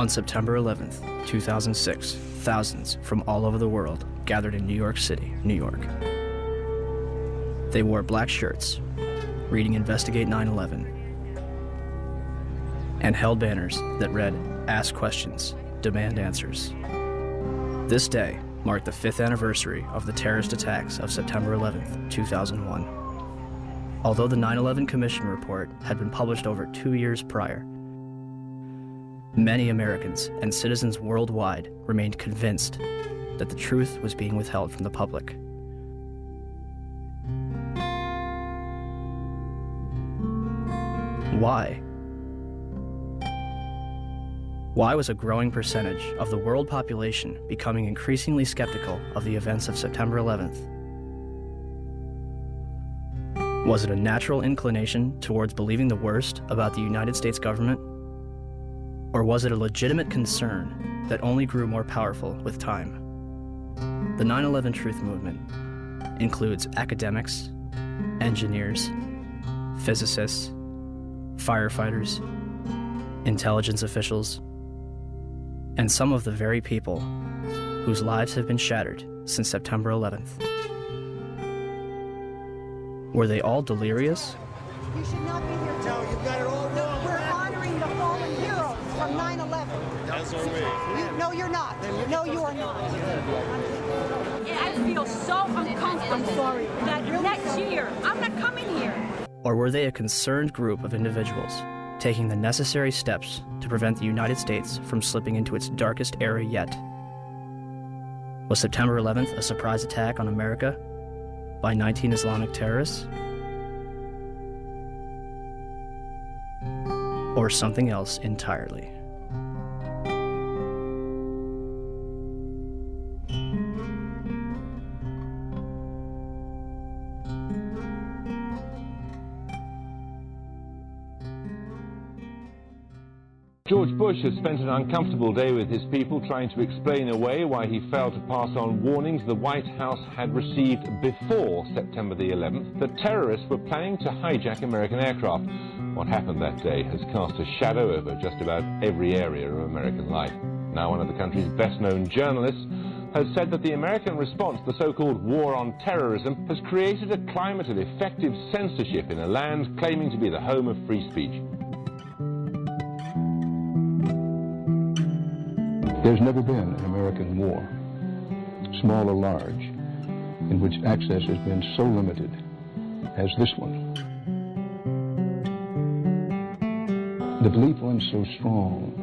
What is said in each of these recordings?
On September 11th, 2006, thousands from all over the world gathered in New York City, New York. They wore black shirts, reading Investigate 9/11, and held banners that read, "Ask questions, demand answers." This day marked the 5th anniversary of the terrorist attacks of September 11th, 2001. Although the 9/11 Commission report had been published over 2 years prior, many Americans and citizens worldwide remained convinced that the truth was being withheld from the public. Why? Why was a growing percentage of the world population becoming increasingly skeptical of the events of September 11th? Was it a natural inclination towards believing the worst about the United States government? Or was it a legitimate concern that only grew more powerful with time? The 9/11 Truth Movement includes academics, engineers, physicists, firefighters, intelligence officials, and some of the very people whose lives have been shattered since September 11th. Were they all delirious? You should not be here. No, you've got it all wrong. We're honoring the fallen heroes from 9/11. As are we. No, you're not. No, you are not. I feel so uncomfortable that next year I'm not coming here. Or were they a concerned group of individuals taking the necessary steps to prevent the United States from slipping into its darkest era yet? Was September 11th a surprise attack on America by 19 Islamic terrorists? Or something else entirely? George Bush has spent an uncomfortable day with his people trying to explain away why he failed to pass on warnings the White House had received before September the 11th that terrorists were planning to hijack American aircraft. What happened that day has cast a shadow over just about every area of American life. Now one of the country's best-known journalists has said that the American response to the so-called war on terrorism has created a climate of effective censorship in a land claiming to be the home of free speech. There's never been an American war, small or large, in which access has been so limited as this one. The belief runs so strong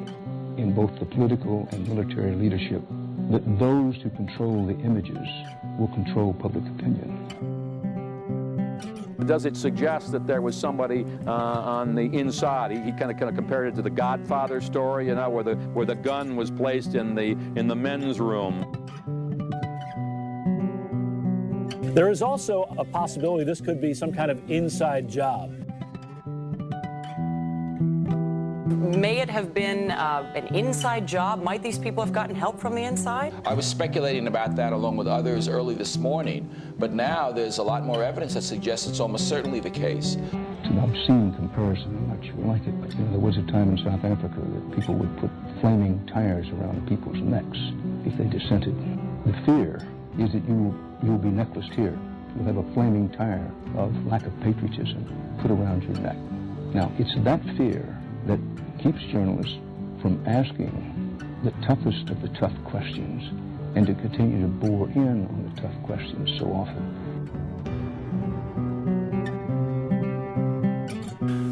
in both the political and military leadership that those who control the images will control public opinion. Does it suggest that there was somebody on the inside? He kind of compared it to the Godfather story, you know, where the gun was placed in the men's room. There is also a possibility this could be some kind of inside job. May it have been an inside job? Might these people have gotten help from the inside? I was speculating about that along with others early this morning, but now there's a lot more evidence that suggests it's almost certainly the case. It's an obscene comparison. I'm not sure I like it, but there was a time in South Africa that people would put flaming tires around people's necks if they dissented. The fear is that you'll be necklaced here. You'll have a flaming tire of lack of patriotism put around your neck. Now, it's that fear that keeps journalists from asking the toughest of the tough questions and to continue to bore in on the tough questions so often.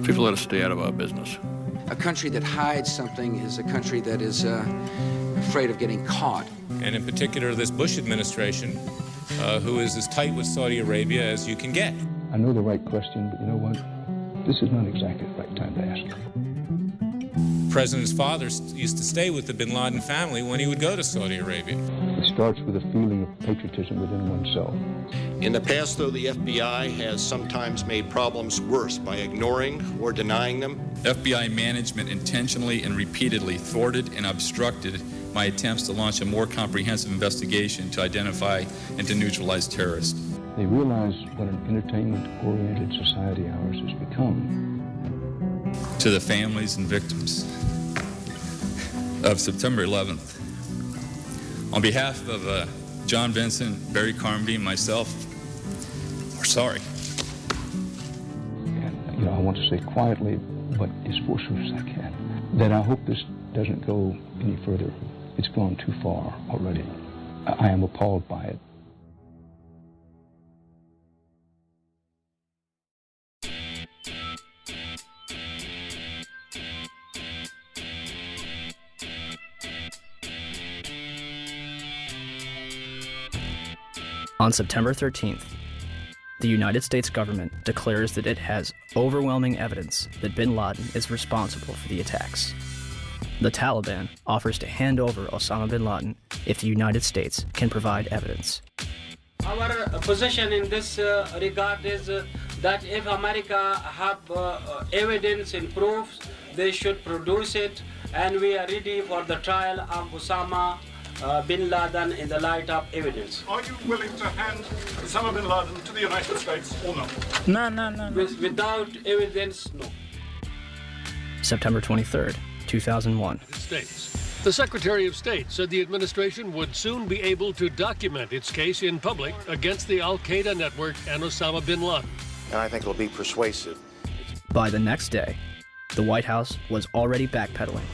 People let us stay out of our business. A country that hides something is a country that is afraid of getting caught. And in particular, this Bush administration, who is as tight with Saudi Arabia as you can get. I know the right question, but you know what? This is not exactly the right time to ask it. The president's father used to stay with the bin Laden family when he would go to Saudi Arabia. It starts with a feeling of patriotism within oneself. In the past, though, the FBI has sometimes made problems worse by ignoring or denying them. FBI management intentionally and repeatedly thwarted and obstructed my attempts to launch a more comprehensive investigation to identify and to neutralize terrorists. They realize what an entertainment-oriented society ours has become. To the families and victims, of September 11th. On behalf of John Vincent, Barry Carmody, and myself, we're sorry. And, I want to say quietly, but as forcefully as I can, that I hope this doesn't go any further. It's gone too far already. I am appalled by it. On September 13th, the United States government declares that it has overwhelming evidence that bin Laden is responsible for the attacks. The Taliban offers to hand over Osama bin Laden if the United States can provide evidence. Our position in this regard is that if America have evidence and proofs, they should produce it, and we are ready for the trial of Osama bin Laden in the light of evidence. Are you willing to hand Osama bin Laden to the United States or not? No. Without evidence, no. September 23rd, 2001. States. The Secretary of State said the administration would soon be able to document its case in public against the Al-Qaeda network and Osama bin Laden. And I think it'll be persuasive. By the next day, the White House was already backpedaling.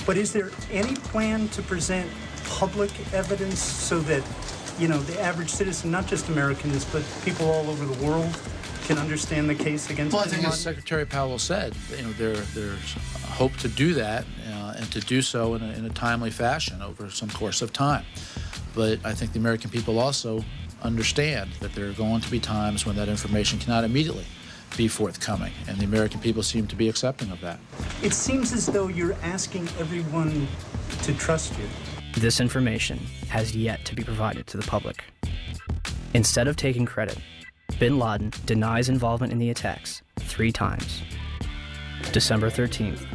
But is there any plan to present public evidence so that, the average citizen, not just Americans, but people all over the world, can understand the case against Well, I think as Secretary Powell said, there's hope to do that and to do so in a timely fashion over some course of time. But I think the American people also understand that there are going to be times when that information cannot immediately be forthcoming, and the American people seem to be accepting of that. It seems as though you're asking everyone to trust you. This information has yet to be provided to the public. Instead of taking credit, bin Laden denies involvement in the attacks 3 times. December 13th,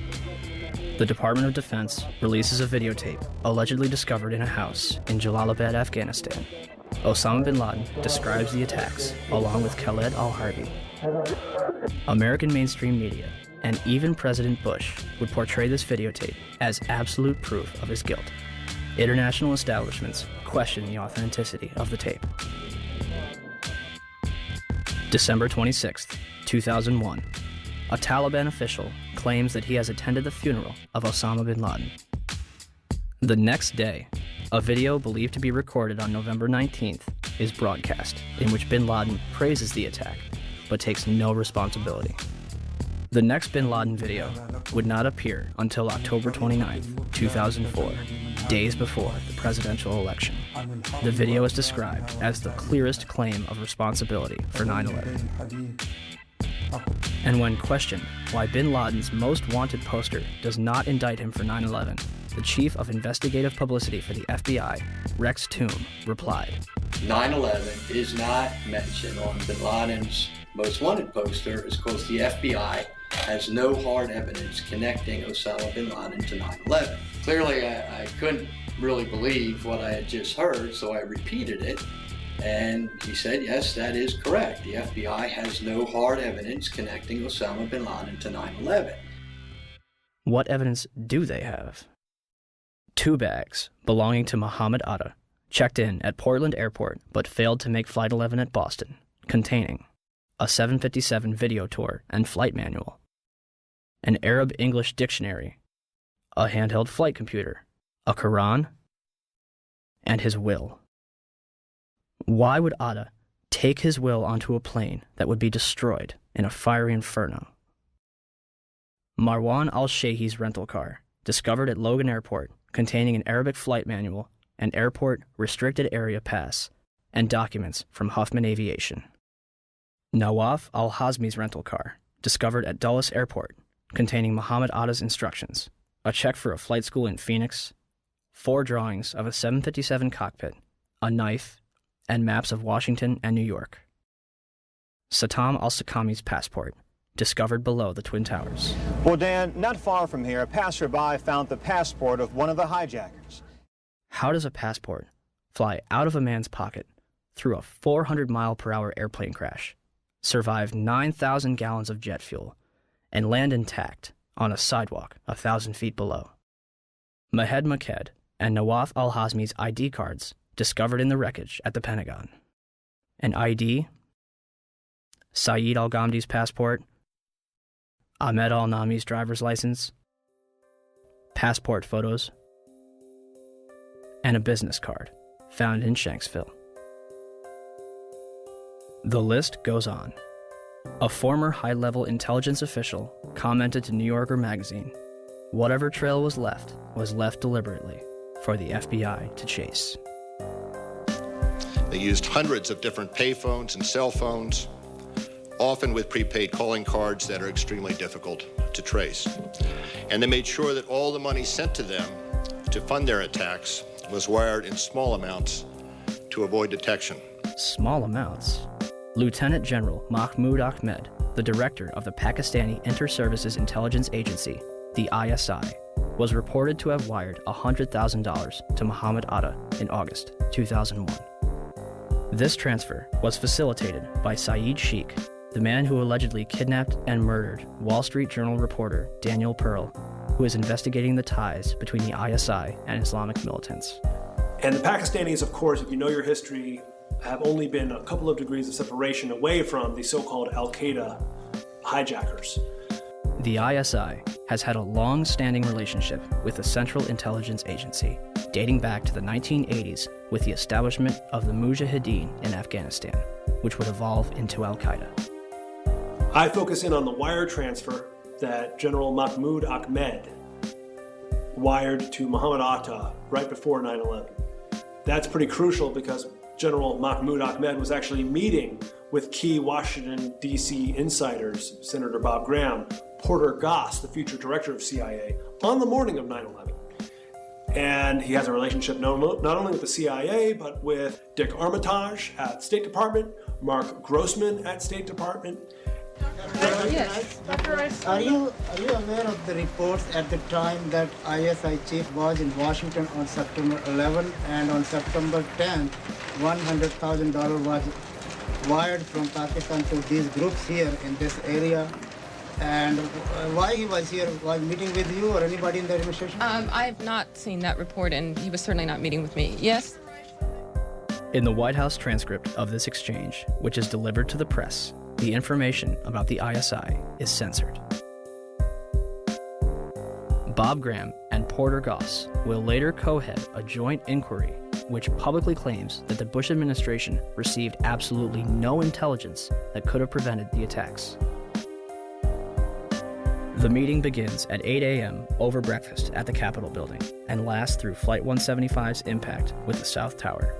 the Department of Defense releases a videotape allegedly discovered in a house in Jalalabad, Afghanistan. Osama bin Laden describes the attacks along with Khaled al-Harbi. American mainstream media and even President Bush would portray this videotape as absolute proof of his guilt. International establishments question the authenticity of the tape. December 26th, 2001. A Taliban official claims that he has attended the funeral of Osama bin Laden. The next day, a video believed to be recorded on November 19th is broadcast, in which bin Laden praises the attack, but takes no responsibility. The next bin Laden video would not appear until October 29th, 2004, days before the presidential election. The video is described as the clearest claim of responsibility for 9/11. And when questioned why bin Laden's most wanted poster does not indict him for 9/11, the chief of investigative publicity for the FBI, Rex Toome, replied, 9/11 is not mentioned on bin Laden's most wanted poster is because the FBI has no hard evidence connecting Osama bin Laden to 9/11. Clearly, I couldn't really believe what I had just heard, so I repeated it, and he said, yes, that is correct. The FBI has no hard evidence connecting Osama bin Laden to 9/11. What evidence do they have? 2 bags belonging to Mohammed Atta checked in at Portland Airport but failed to make Flight 11 at Boston, containing a 757 video tour and flight manual, an Arab-English dictionary, a handheld flight computer, a Quran, and his will. Why would Atta take his will onto a plane that would be destroyed in a fiery inferno? Marwan al-Sheikh's rental car, discovered at Logan Airport, containing an Arabic flight manual, an airport restricted area pass, and documents from Huffman Aviation. Nawaf al-Hazmi's rental car, discovered at Dulles Airport, containing Muhammad Atta's instructions, a check for a flight school in Phoenix, 4 drawings of a 757 cockpit, a knife, and maps of Washington and New York. Satam al-Sakami's passport, discovered below the Twin Towers. Well, Dan, not far from here, a passerby found the passport of one of the hijackers. How does a passport fly out of a man's pocket through a 400-mile-per-hour airplane crash, survive 9,000 gallons of jet fuel, and land intact on a sidewalk 1,000 feet below? Mahed Maked and Nawaf al-Hazmi's ID cards discovered in the wreckage at the Pentagon. An ID, Saeed al-Ghamdi's passport, Ahmed al-Nami's driver's license, passport photos, and a business card found in Shanksville. The list goes on. A former high-level intelligence official commented to New Yorker magazine, "Whatever trail was left deliberately for the FBI to chase." They used hundreds of different payphones and cell phones, often with prepaid calling cards that are extremely difficult to trace. And they made sure that all the money sent to them to fund their attacks was wired in small amounts to avoid detection. Small amounts? Lieutenant General Mahmoud Ahmed, the director of the Pakistani Inter-Services Intelligence Agency, the ISI, was reported to have wired $100,000 to Muhammad Atta in August 2001. This transfer was facilitated by Saeed Sheikh, the man who allegedly kidnapped and murdered Wall Street Journal reporter Daniel Pearl, who is investigating the ties between the ISI and Islamic militants. And the Pakistanis, of course, if you know your history, have only been a couple of degrees of separation away from the so-called Al-Qaeda hijackers. The ISI has had a long-standing relationship with the Central Intelligence Agency, dating back to the 1980s with the establishment of the Mujahideen in Afghanistan, which would evolve into Al-Qaeda. I focus in on the wire transfer that General Mahmoud Ahmed wired to Muhammad Atta right before 9/11. That's pretty crucial because General Mahmoud Ahmed was actually meeting with key Washington, D.C. insiders, Senator Bob Graham, Porter Goss, the future director of CIA, on the morning of 9/11. And he has a relationship not only with the CIA, but with Dick Armitage at State Department, Mark Grossman at State Department. Yes. Are you aware of the reports at the time that ISI chief was in Washington on September 11 and on September 10th, $100,000 was wired from Pakistan to these groups here in this area? And why he was here, was meeting with you or anybody in the administration? I have not seen that report, and he was certainly not meeting with me. Yes? In the White House transcript of this exchange, which is delivered to the press, the information about the ISI is censored. Bob Graham and Porter Goss will later co-head a joint inquiry which publicly claims that the Bush administration received absolutely no intelligence that could have prevented the attacks. The meeting begins at 8 a.m. over breakfast at the Capitol building and lasts through Flight 175's impact with the South Tower.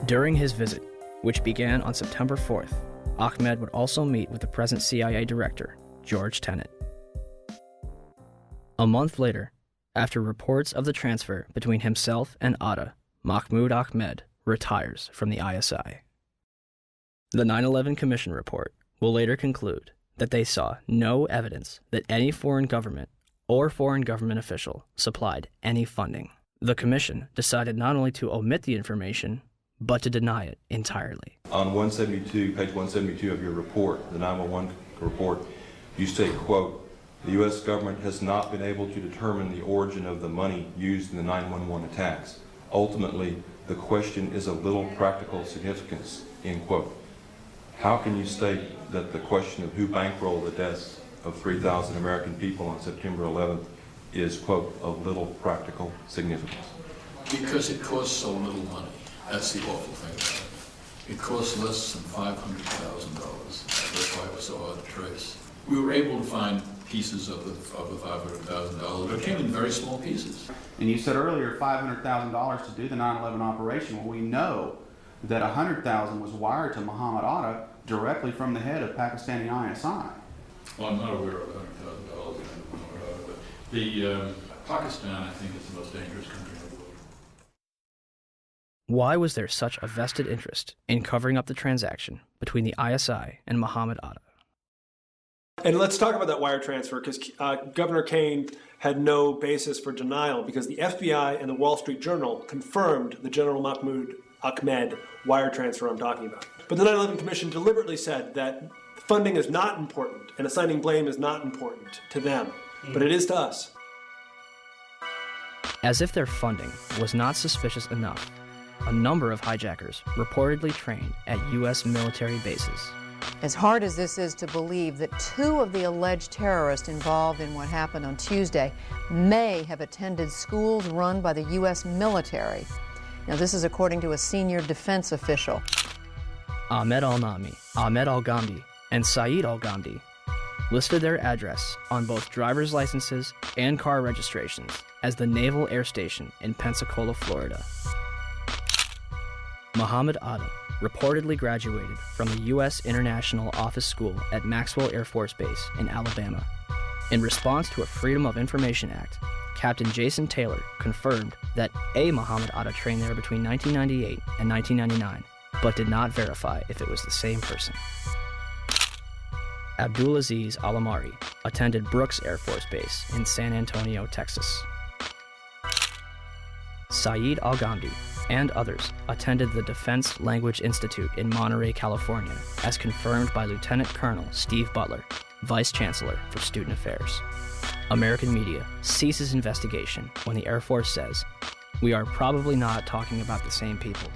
During his visit, which began on September 4th, Ahmed would also meet with the present CIA director, George Tenet. A month later, after reports of the transfer between himself and Atta, Mahmoud Ahmed retires from the ISI. The 9/11 Commission report will later conclude that they saw no evidence that any foreign government or foreign government official supplied any funding. The Commission decided not only to omit the information, but to deny it entirely. On page 172 of your report, the 911 report, you state, quote, "The U.S. government has not been able to determine the origin of the money used in the 911 attacks. Ultimately, the question is of little practical significance," end quote. How can you state that the question of who bankrolled the deaths of 3,000 American people on September 11th is, quote, of little practical significance? Because it costs so little money. That's the awful thing about it. It costs less than $500,000. That's why it was so hard to trace. We were able to find pieces of the $500,000, but it came in very small pieces. And you said earlier $500,000 to do the 9/11 operation. Well, we know that $100,000 was wired to Muhammad Atta directly from the head of Pakistani ISI. Well, I'm not aware of $100,000, but Pakistan, I think, is the most dangerous country in the world. Why was there such a vested interest in covering up the transaction between the ISI and Muhammad Atta? And let's talk about that wire transfer, because Governor Kaine had no basis for denial, because the FBI and the Wall Street Journal confirmed the General Mahmoud Ahmed wire transfer I'm talking about. But the 9/11 Commission deliberately said that funding is not important and assigning blame is not important to them, but it is to us. As if their funding was not suspicious enough, a number of hijackers reportedly trained at U.S. military bases. As hard as this is to believe that 2 of the alleged terrorists involved in what happened on Tuesday may have attended schools run by the U.S. military. Now, this is according to a senior defense official. Ahmed al-Nami, Ahmed al-Ghamdi, and Saeed al-Ghamdi listed their address on both driver's licenses and car registrations as the Naval Air Station in Pensacola, Florida. Muhammad Atta reportedly graduated from the U.S. International Office School at Maxwell Air Force Base in Alabama. In response to a Freedom of Information Act, Captain Jason Taylor confirmed that a Muhammad Atta trained there between 1998 and 1999, but did not verify if it was the same person. Abdulaziz Al-Amari attended Brooks Air Force Base in San Antonio, Texas. Saeed al-Ghamdi and others attended the Defense Language Institute in Monterey, California, as confirmed by Lieutenant Colonel Steve Butler, Vice Chancellor for Student Affairs. American media ceases investigation when the Air Force says, "We are probably not talking about the same people."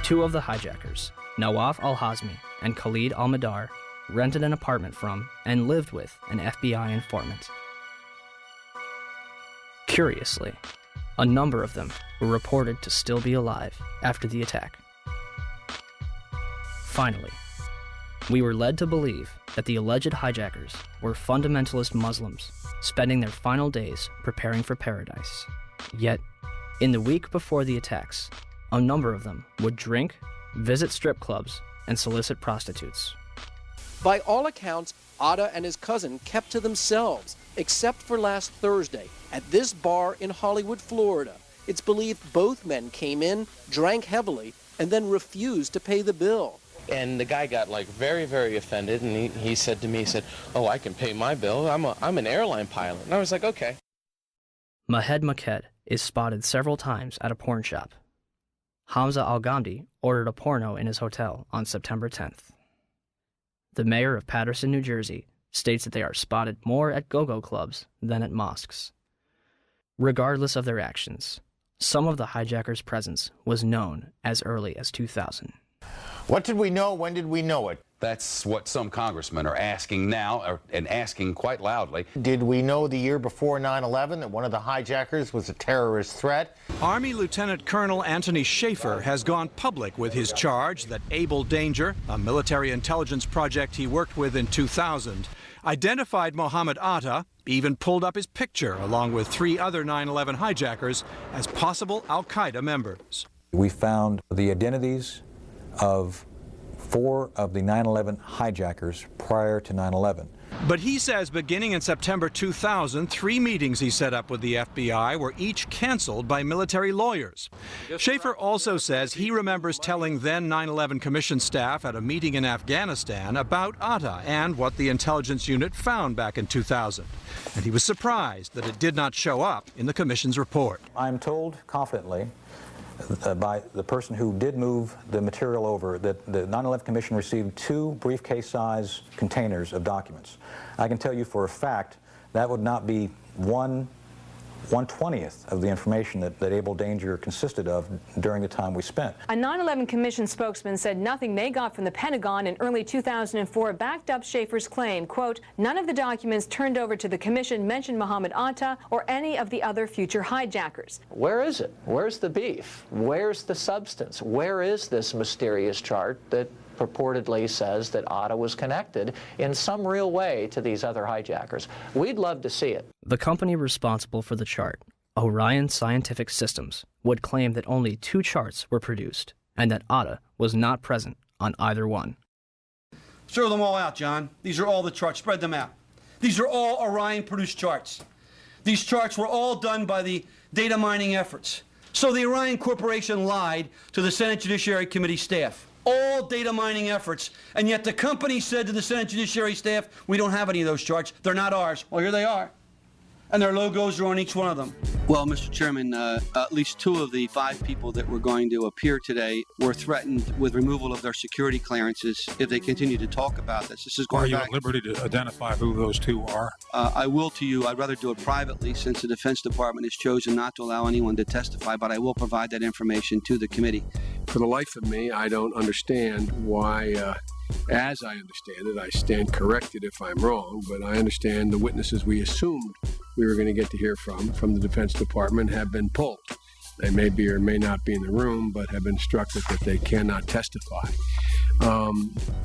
2 of the hijackers, Nawaf al-Hazmi and Khalid al-Madar, rented an apartment from and lived with an FBI informant. Curiously, a number of them were reported to still be alive after the attack. Finally, we were led to believe that the alleged hijackers were fundamentalist Muslims spending their final days preparing for paradise. Yet, in the week before the attacks, a number of them would drink, visit strip clubs, and solicit prostitutes. By all accounts, Atta and his cousin kept to themselves, except for last Thursday at this bar in Hollywood, Florida. It's believed both men came in, drank heavily, and then refused to pay the bill. And the guy got very, very offended, and he said to me, "Oh, I can pay my bill. I'm an airline pilot." And I was like, okay. Mahed Maked is spotted several times at a porn shop. Hamza al-Ghamdi ordered a porno in his hotel on September 10th. The mayor of Paterson, New Jersey, states that they are spotted more at go-go clubs than at mosques. Regardless of their actions, some of the hijackers' presence was known as early as 2000. What did we know? When did we know it? That's what some congressmen are asking now, and asking quite loudly. Did we know the year before 9/11 that one of the hijackers was a terrorist threat? Army Lieutenant Colonel Anthony Schaefer has gone public with his charge that Able Danger, a military intelligence project he worked with in 2000, identified Muhammad Atta, even pulled up his picture along with 3 other 9/11 hijackers as possible al-Qaeda members. We found the identities of 4 of the 9/11 hijackers prior to 9/11. But he says beginning in September 2000, 3 meetings he set up with the FBI were each canceled by military lawyers. Schaefer also says he remembers telling then 9/11 Commission staff at a meeting in Afghanistan about Atta and what the intelligence unit found back in 2000. And he was surprised that it did not show up in the Commission's report. I'm told confidently by the person who did move the material over that the 9/11 Commission received 2 briefcase-size containers of documents. I can tell you for a fact that would not be 1/20th of the information that Able Danger consisted of during the time we spent. A 9/11 Commission spokesman said nothing they got from the Pentagon in early 2004 backed up Schaefer's claim, quote, "None of the documents turned over to the Commission mentioned Muhammad Atta or any of the other future hijackers." Where is it? Where's the beef? Where's the substance? Where is this mysterious chart that purportedly says that Atta was connected in some real way to these other hijackers? We'd love to see it. The company responsible for the chart, Orion Scientific Systems, would claim that only 2 charts were produced and that Atta was not present on either one. Throw them all out, John. These are all the charts. Spread them out. These are all Orion-produced charts. These charts were all done by the data mining efforts. So the Orion Corporation lied to the Senate Judiciary Committee staff. All data mining efforts, and yet the company said to the Senate Judiciary staff, "We don't have any of those charts. They're not ours." Well, here they are. and their logos are on each one of them. Well, Mr. Chairman, at least 2 of the 5 people that were going to appear today were threatened with removal of their security clearances if they continue to talk about this. This is going back. Are you at liberty to identify who those 2 are? I will to you. I'd rather do it privately since the Defense Department has chosen not to allow anyone to testify, but I will provide that information to the committee. For the life of me, I don't understand why, as I understand it, I stand corrected if I'm wrong, but I understand the witnesses we assumed we were going to get to hear from the Defense Department have been pulled. They may be or may not be in the room, but have been instructed that they cannot testify.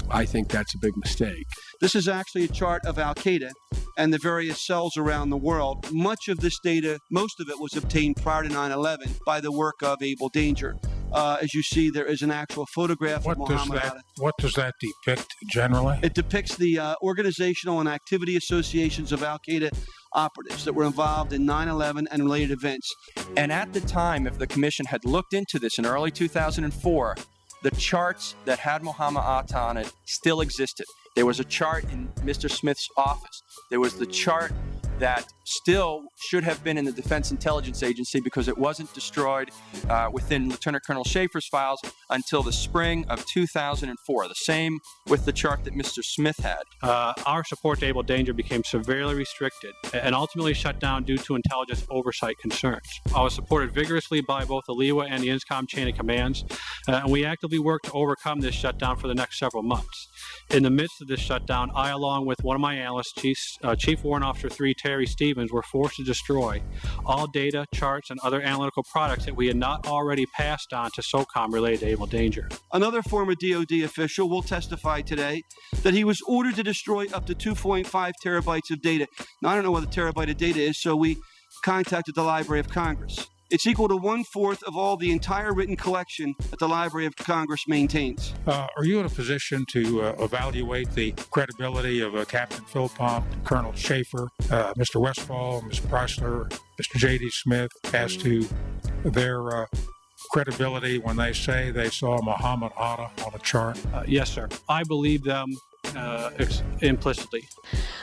I think that's a big mistake. This is actually a chart of Al-Qaeda and the various cells around the world. Much of this data, most of it was obtained prior to 9/11 by the work of Able Danger. As you see, there is an actual photograph of Muhammad Atta. What does that depict generally? It depicts the organizational and activity associations of Al-Qaeda operatives that were involved in 9/11 and related events. And at the time, if the commission had looked into this in early 2004, the charts that had Muhammad Atta on it still existed. There was a chart in Mr. Smith's office. There was the chart that still should have been in the Defense Intelligence Agency because it wasn't destroyed within Lieutenant Colonel Schaefer's files until the spring of 2004. The same with the chart that Mr. Smith had. Our support to Able Danger became severely restricted and ultimately shut down due to intelligence oversight concerns. I was supported vigorously by both the LEWA and the INSCOM chain of commands, and we actively worked to overcome this shutdown for the next several months. In the midst of this shutdown, I, along with one of my analysts, Chief Warrant Officer 3 Terry Stevens, were forced to destroy all data, charts, and other analytical products that we had not already passed on to SOCOM related to Able Danger. Another former DOD official will testify today that he was ordered to destroy up to 2.5 terabytes of data. Now, I don't know what a terabyte of data is, so we contacted the Library of Congress. It's equal to 1/4 of all the entire written collection that the Library of Congress maintains. Are you in a position to evaluate the credibility of Captain Philpott, Colonel Schaefer, Mr. Westphal, Ms. Preissler, Mr. J.D. Smith as to their credibility when they say they saw Muhammad Atta on a chart? Yes, sir. I believe them implicitly.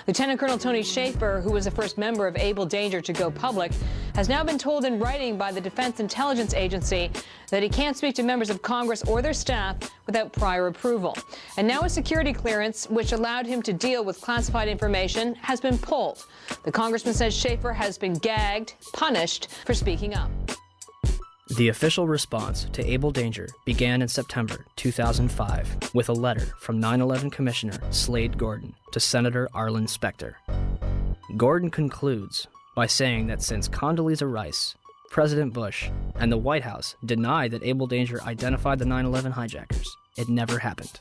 Lieutenant Colonel Tony Schaefer, who was the first member of Able Danger to go public, has now been told in writing by the Defense Intelligence Agency that he can't speak to members of Congress or their staff without prior approval. And now a security clearance, which allowed him to deal with classified information, has been pulled. The congressman says Schaefer has been gagged, punished for speaking up. The official response to Able Danger began in September 2005 with a letter from 9/11 Commissioner Slade Gordon to Senator Arlen Specter. Gordon concludes by saying that since Condoleezza Rice, President Bush, and the White House denied that Able Danger identified the 9/11 hijackers, it never happened.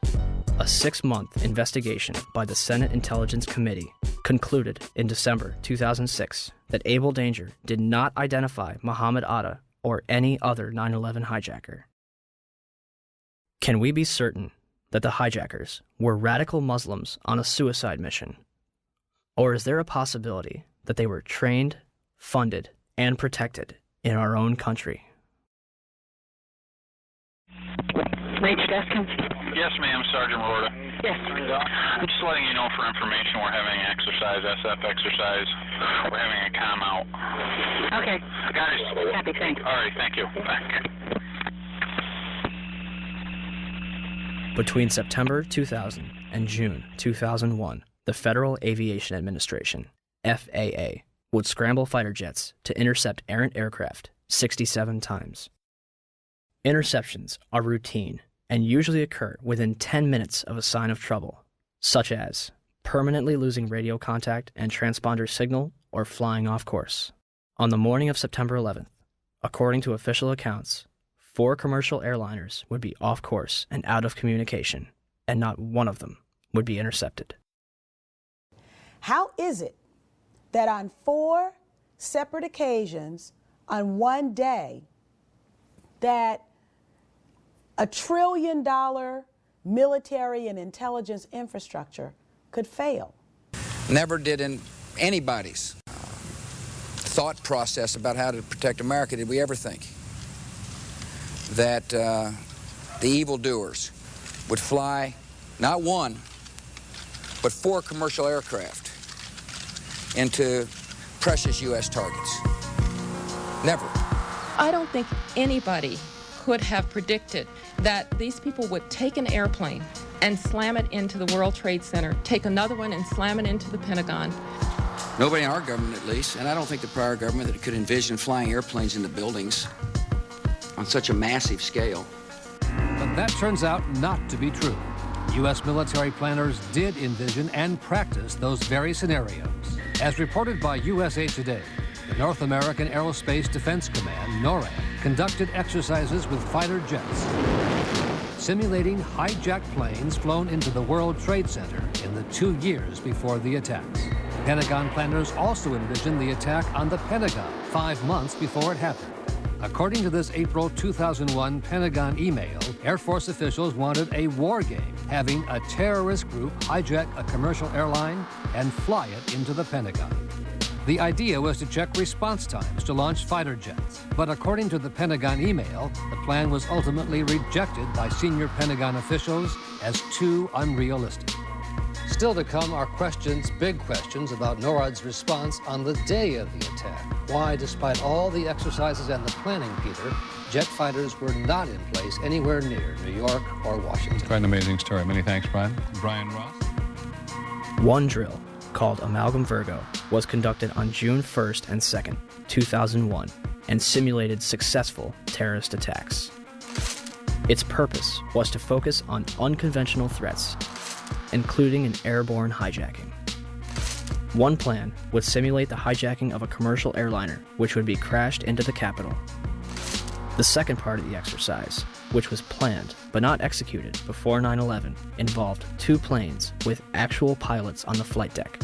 A 6-month investigation by the Senate Intelligence Committee concluded in December 2006 that Able Danger did not identify Muhammad Atta or any other 9/11 hijacker. Can we be certain that the hijackers were radical Muslims on a suicide mission? Or is there a possibility that they were trained, funded, and protected in our own country? Rach Deskin. Yes, ma'am, Sergeant Rorta. Yes. I'm just letting you know for information we're having an exercise, SF exercise. We're having a comm out. Okay. Guys. Happy, thanks. All right, thank you. Back. Between September 2000 and June 2001, the Federal Aviation Administration, FAA, would scramble fighter jets to intercept errant aircraft 67 times. Interceptions are routine and usually occur within 10 minutes of a sign of trouble, such as permanently losing radio contact and transponder signal or flying off course. On the morning of September 11th, according to official accounts, 4 commercial airliners would be off course and out of communication, and not one of them would be intercepted. How is it that on 4 separate occasions on one day that $1 trillion military and intelligence infrastructure could fail? Never did in anybody's thought process about how to protect America did we ever think that the evildoers would fly not 1, but 4 commercial aircraft into precious U.S. targets. Never. I don't think anybody could have predicted that these people would take an airplane and slam it into the World Trade Center, take another one and slam it into the Pentagon. Nobody in our government, at least, and I don't think the prior government that could envision flying airplanes into buildings on such a massive scale. But that turns out not to be true. U.S. military planners did envision and practice those very scenarios. As reported by USA Today, the North American Aerospace Defense Command, NORAD, conducted exercises with fighter jets, simulating hijacked planes flown into the World Trade Center in the 2 years before the attacks. Pentagon planners also envisioned the attack on the Pentagon 5 months before it happened. According to this April 2001 Pentagon email, Air Force officials wanted a war game, having a terrorist group hijack a commercial airline and fly it into the Pentagon. The idea was to check response times to launch fighter jets. But according to the Pentagon email, the plan was ultimately rejected by senior Pentagon officials as too unrealistic. Still to come are questions, big questions, about NORAD's response on the day of the attack. Why, despite all the exercises and the planning, Peter, jet fighters were not in place anywhere near New York or Washington. Quite an amazing story. Many thanks, Brian. Brian Ross. One drill, called Amalgam Virgo, was conducted on June 1st and 2nd, 2001, and simulated successful terrorist attacks. Its purpose was to focus on unconventional threats, including an airborne hijacking. One plan would simulate the hijacking of a commercial airliner, which would be crashed into the Capitol. The second part of the exercise, which was planned but not executed before 9/11, involved 2 planes with actual pilots on the flight deck.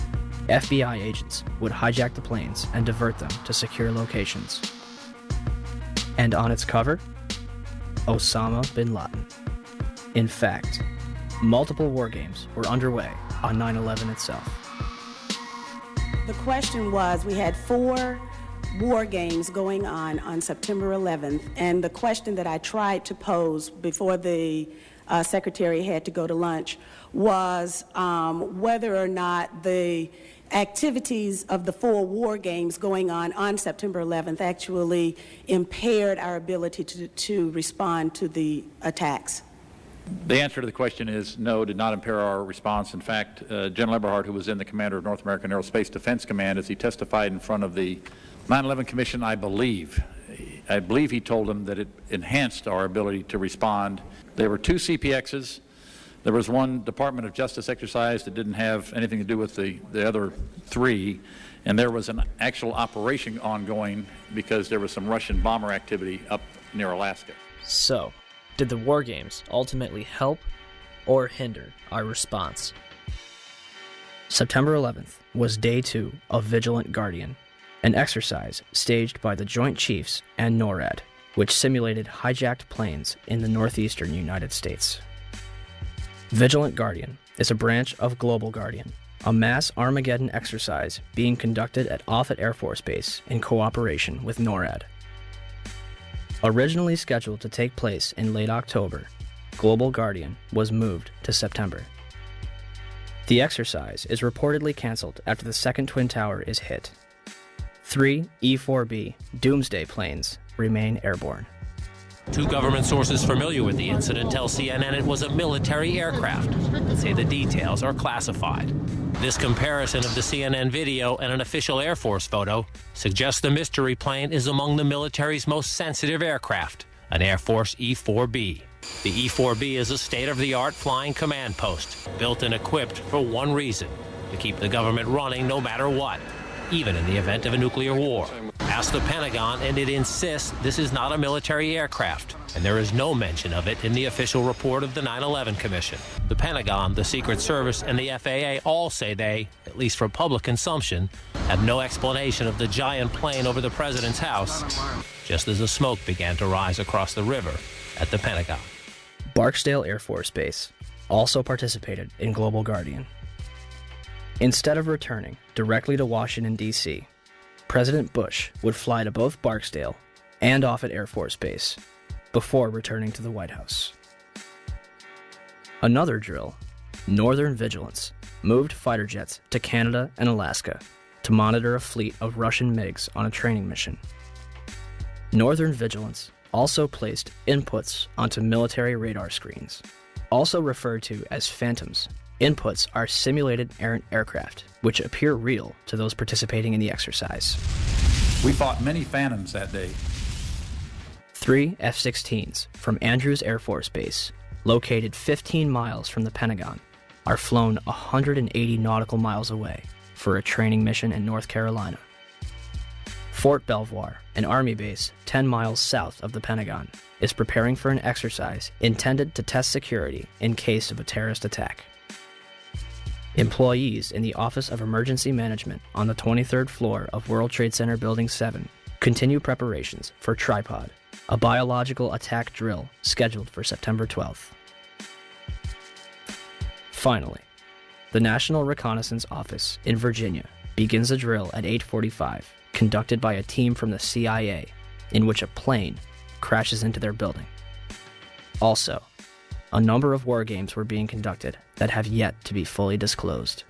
FBI agents would hijack the planes and divert them to secure locations. And on its cover, Osama bin Laden. In fact, multiple war games were underway on 9/11 itself. The question was, we had 4 war games going on September 11th, and the question that I tried to pose before the secretary had to go to lunch was whether or not the activities of the 4 war games going on September 11th actually impaired our ability to respond to the attacks. The answer to the question is no, did not impair our response. In fact, General Eberhart, who was then the commander of North American Aerospace Defense Command, as he testified in front of the 9/11 Commission, I believe he told them that it enhanced our ability to respond. There were 2 CPXs. There was 1 Department of Justice exercise that didn't have anything to do with the other 3. And there was an actual operation ongoing because there was some Russian bomber activity up near Alaska. So, did the war games ultimately help or hinder our response? September 11th was day 2 of Vigilant Guardian, an exercise staged by the Joint Chiefs and NORAD, which simulated hijacked planes in the northeastern United States. Vigilant Guardian is a branch of Global Guardian, a mass Armageddon exercise being conducted at Offutt Air Force Base in cooperation with NORAD. Originally scheduled to take place in late October, Global Guardian was moved to September. The exercise is reportedly canceled after the second Twin Tower is hit. 3 E-4B Doomsday planes remain airborne. 2 government sources familiar with the incident tell CNN it was a military aircraft, but say the details are classified. This comparison of the CNN video and an official Air Force photo suggests the mystery plane is among the military's most sensitive aircraft, an Air Force E-4B. The E-4B is a state-of-the-art flying command post, built and equipped for one reason: to keep the government running no matter what, even in the event of a nuclear war. Ask the Pentagon, and it insists this is not a military aircraft, and there is no mention of it in the official report of the 9/11 Commission. The Pentagon, the Secret Service, and the FAA all say they, at least for public consumption, have no explanation of the giant plane over the president's house, just as the smoke began to rise across the river at the Pentagon. Barksdale Air Force Base also participated in Global Guardian. Instead of returning directly to Washington, D.C., President Bush would fly to both Barksdale and Offutt Air Force Base before returning to the White House. Another drill, Northern Vigilance, moved fighter jets to Canada and Alaska, to monitor a fleet of Russian MiGs on a training mission. Northern Vigilance also placed inputs onto military radar screens. Also referred to as phantoms, inputs are simulated errant aircraft, which appear real to those participating in the exercise. We fought many phantoms that day. 3 F-16s from Andrews Air Force Base, located 15 miles from the Pentagon, are flown 180 nautical miles away for a training mission in North Carolina. Fort Belvoir, an Army base 10 miles south of the Pentagon, is preparing for an exercise intended to test security in case of a terrorist attack. Employees in the Office of Emergency Management on the 23rd floor of World Trade Center Building 7 continue preparations for Tripod, a biological attack drill scheduled for September 12th. Finally, the National Reconnaissance Office in Virginia begins a drill at 8:45, conducted by a team from the CIA, in which a plane crashes into their building. Also, a number of war games were being conducted that have yet to be fully disclosed.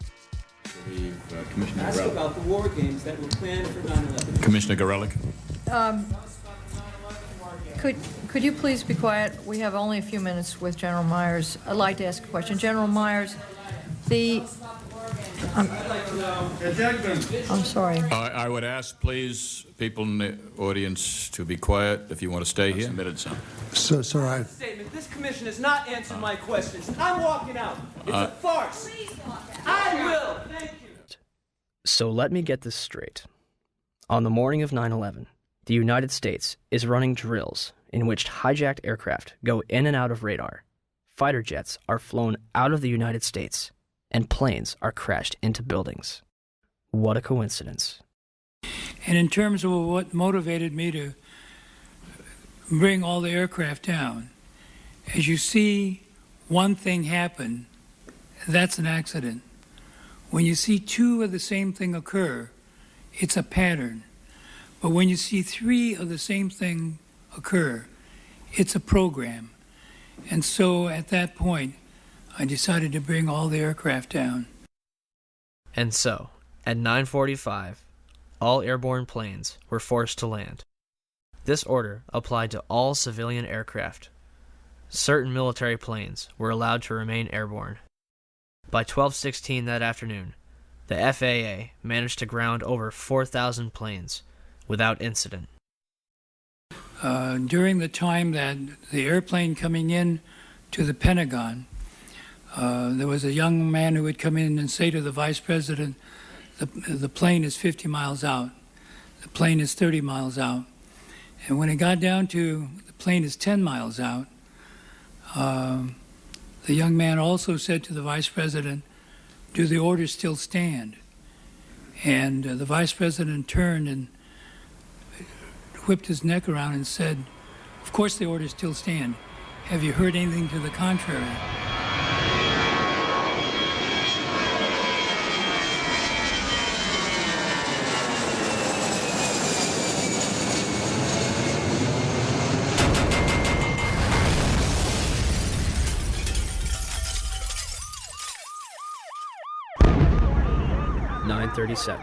Ask about the war games that were planned for 9/11. Commissioner Gorelick. Could you please be quiet? We have only a few minutes with General Myers. I'd like to ask a question. General Myers, I'm sorry. I would ask, please, people in the audience to be quiet if you want to stay here. Submitted some. Sir, statement. This commission has not answered my questions. I'm walking out. It's a farce. I will. Thank you. So let me get this straight. On the morning of 9/11, the United States is running drills in which hijacked aircraft go in and out of radar, fighter jets are flown out of the United States, and planes are crashed into buildings. What a coincidence. And in terms of what motivated me to bring all the aircraft down, as you see one thing happen, that's an accident. When you see two of the same thing occur, it's a pattern. But when you see three of the same thing occur, it's a program. And so at that point, I decided to bring all the aircraft down. And so, at 9:45, all airborne planes were forced to land. This order applied to all civilian aircraft. Certain military planes were allowed to remain airborne. By 12:16 that afternoon, the FAA managed to ground over 4,000 planes without incident. During the time that the airplane coming in to the Pentagon, there was a young man who would come in and say to the vice president, the plane is 50 miles out, the plane is 30 miles out. And when it got down to the plane is 10 miles out, the young man also said to the vice president, do the orders still stand? And the vice president turned and whipped his neck around and said, of course the orders still stand. Have you heard anything to the contrary? .37,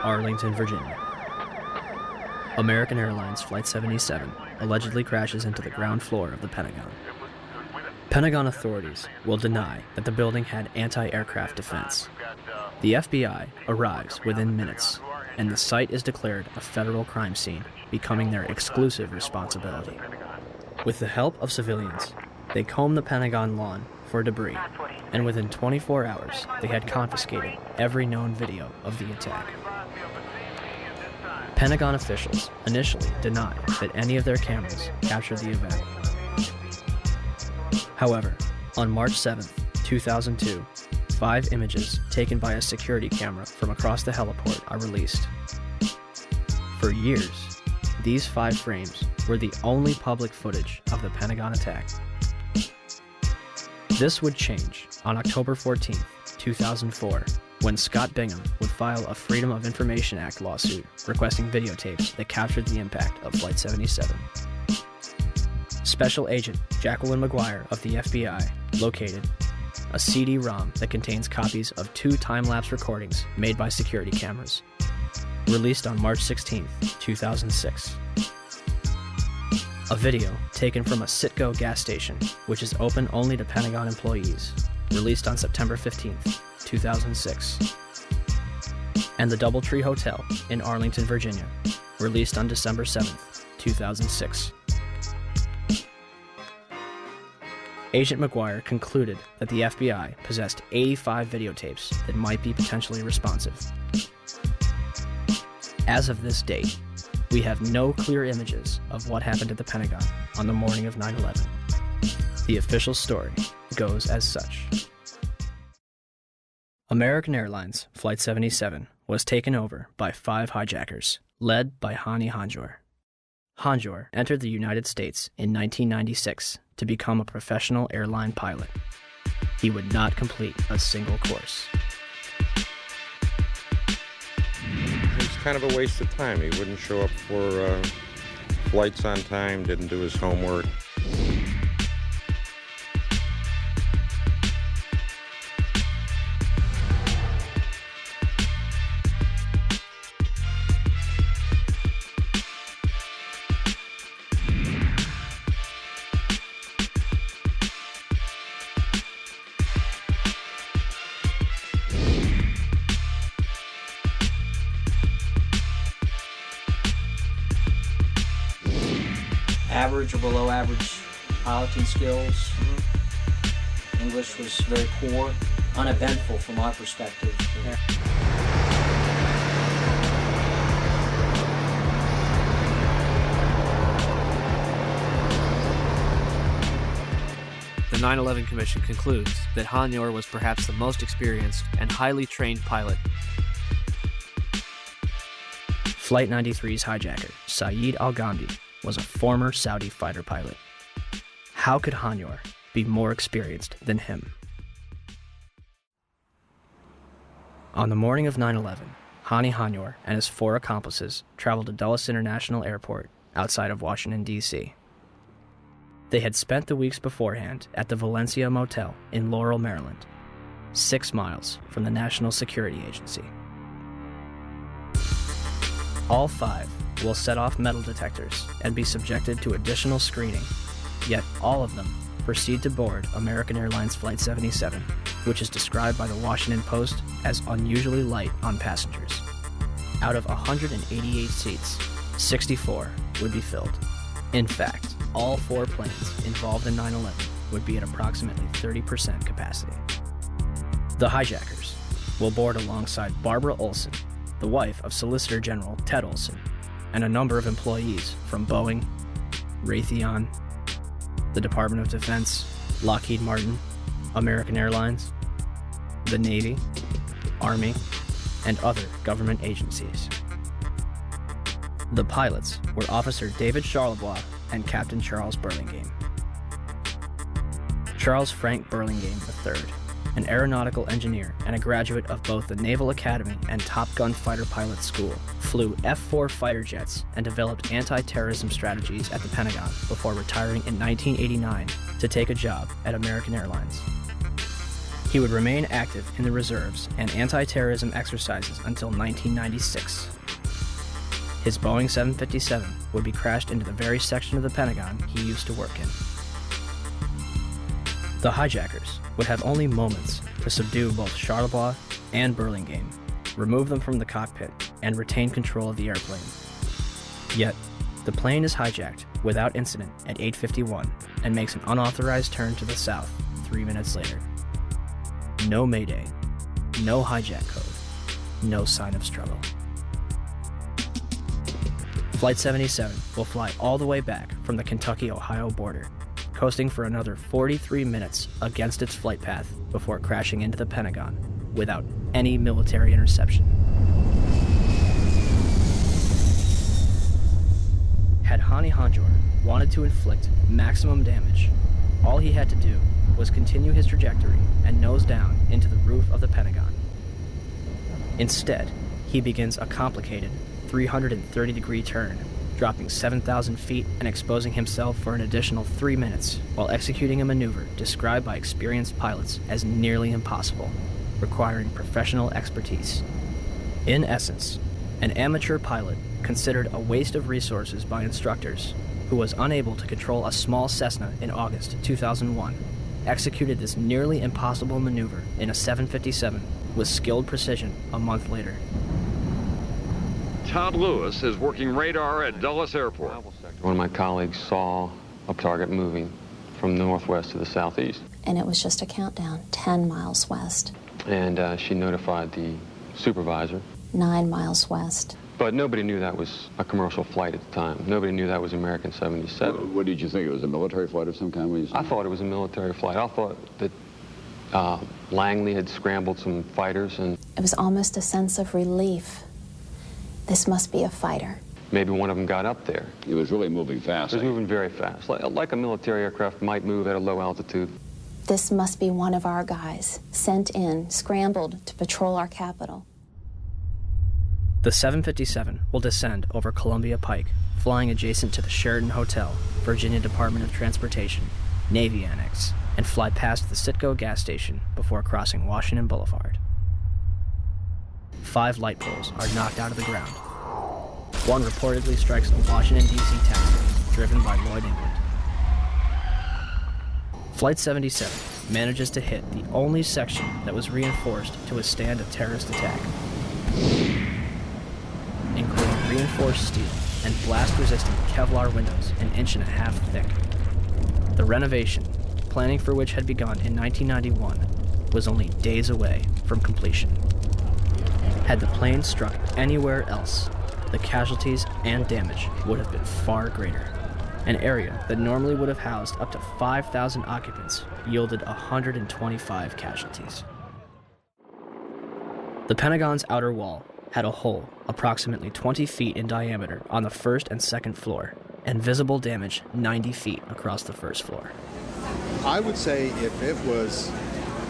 Arlington, Virginia. American Airlines Flight 77 allegedly crashes into the ground floor of the Pentagon. Pentagon authorities will deny that the building had anti-aircraft defense. The FBI arrives within minutes, and the site is declared a federal crime scene, becoming their exclusive responsibility. With the help of civilians, they comb the Pentagon lawn for debris, and within 24 hours, they had confiscated every known video of the attack. Pentagon officials initially denied that any of their cameras captured the event. However, on March 7, 2002, 5 images taken by a security camera from across the heliport are released. For years, these 5 frames were the only public footage of the Pentagon attack. This would change on October 14, 2004, when Scott Bingham would file a Freedom of Information Act lawsuit requesting videotapes that captured the impact of Flight 77. Special Agent Jacqueline McGuire of the FBI located a CD-ROM that contains copies of 2 time-lapse recordings made by security cameras. Released on March 16, 2006. A video taken from a Citgo gas station, which is open only to Pentagon employees. Released on September 15, 2006. And the Doubletree Hotel in Arlington, Virginia. Released on December 7, 2006. Agent McGuire concluded that the FBI possessed 85 videotapes that might be potentially responsive. As of this date, we have no clear images of what happened at the Pentagon on the morning of 9/11. The official story goes as such. American Airlines Flight 77 was taken over by 5 hijackers, led by Hani Hanjour. Hanjour entered the United States in 1996 to become a professional airline pilot. He would not complete a single course. It's kind of a waste of time. He wouldn't show up for flights on time, didn't do his homework. Average or below average piloting skills. English was very poor, uneventful from our perspective. The 9/11 Commission concludes that Hanjour was perhaps the most experienced and highly trained pilot. Flight 93's hijacker, Saeed Al-Ghamdi, was a former Saudi fighter pilot. How could Hanjour be more experienced than him? On the morning of 9/11, Hani Hanjour and his 4 accomplices traveled to Dulles International Airport outside of Washington, D.C. They had spent the weeks beforehand at the Valencia Motel in Laurel, Maryland, 6 miles from the National Security Agency. All 5 will set off metal detectors and be subjected to additional screening, yet all of them proceed to board American Airlines Flight 77, which is described by the Washington Post as unusually light on passengers. Out of 188 seats, 64 would be filled. In fact, all 4 planes involved in 9/11 would be at approximately 30% capacity. The hijackers will board alongside Barbara Olson, the wife of Solicitor General Ted Olson, and a number of employees from Boeing, Raytheon, the Department of Defense, Lockheed Martin, American Airlines, the Navy, Army, and other government agencies. The pilots were Officer David Charlebois and Captain Charles Burlingame. Charles Frank Burlingame III, an aeronautical engineer and a graduate of both the Naval Academy and Top Gun Fighter Pilot School, flew F-4 fighter jets and developed anti-terrorism strategies at the Pentagon before retiring in 1989 to take a job at American Airlines. He would remain active in the reserves and anti-terrorism exercises until 1996. His Boeing 757 would be crashed into the very section of the Pentagon he used to work in. The hijackers would have only moments to subdue both Charlebois and Burlingame, remove them from the cockpit, and retain control of the airplane. Yet, the plane is hijacked without incident at 8:51 and makes an unauthorized turn to the south 3 minutes later. No mayday, no hijack code, no sign of struggle. Flight 77 will fly all the way back from the Kentucky-Ohio border, coasting for another 43 minutes against its flight path before crashing into the Pentagon without any military interception. Had Hani Hanjour wanted to inflict maximum damage, all he had to do was continue his trajectory and nose down into the roof of the Pentagon. Instead, he begins a complicated 330-degree turn, dropping 7,000 feet and exposing himself for an additional 3 minutes while executing a maneuver described by experienced pilots as nearly impossible, requiring professional expertise. In essence, an amateur pilot considered a waste of resources by instructors who was unable to control a small Cessna in August 2001, executed this nearly impossible maneuver in a 757 with skilled precision a month later. Todd Lewis is working radar at Dulles Airport. One of my colleagues saw a target moving from the northwest to the southeast. And it was just a countdown, 10 miles west. And she notified the supervisor. 9 miles west. But nobody knew that was a commercial flight at the time. Nobody knew that was American 77. What did you think? It was a military flight of some kind? I thought it was a military flight. I thought that Langley had scrambled some fighters and... It was almost a sense of relief. This must be a fighter. Maybe one of them got up there. It was really moving fast. It was moving very fast, like a military aircraft might move at a low altitude. This must be one of our guys, sent in, scrambled to patrol our capital. The 757 will descend over Columbia Pike, flying adjacent to the Sheraton Hotel, Virginia Department of Transportation, Navy Annex, and fly past the Citgo gas station before crossing Washington Boulevard. 5 light poles are knocked out of the ground. One reportedly strikes a Washington, D.C. taxi, driven by Lloyd England. Flight 77 manages to hit the only section that was reinforced to withstand a terrorist attack, including reinforced steel and blast-resistant Kevlar windows an 1.5 inches thick. The renovation, planning for which had begun in 1991, was only days away from completion. Had the plane struck anywhere else, the casualties and damage would have been far greater. An area that normally would have housed up to 5,000 occupants yielded 125 casualties. The Pentagon's outer wall had a hole approximately 20 feet in diameter on the first and second floor, and visible damage 90 feet across the first floor. I would say if it was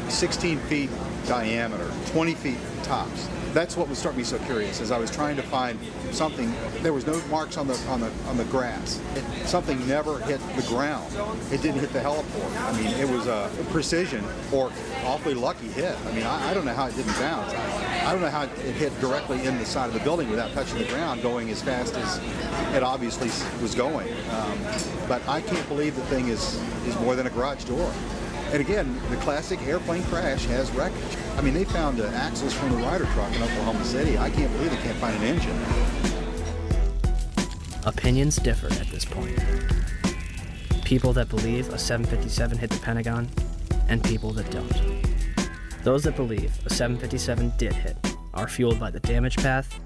16 feet diameter, 20 feet tops, that's what would start me so curious. As I was trying to find something, there was no marks on the grass. Something never hit the ground. It didn't hit the heliport. I mean, it was a precision or awfully lucky hit. I mean, I don't know how it didn't bounce. I don't know how it hit directly in the side of the building without touching the ground, going as fast as it obviously was going. But I can't believe the thing is more than a garage door. And again, the classic airplane crash has wreckage. I mean, they found axles from the Ryder truck in Oklahoma City. I can't believe they can't find an engine. Opinions differ at this point. People that believe a 757 hit the Pentagon, and people that don't. Those that believe a 757 did hit are fueled by the damage path,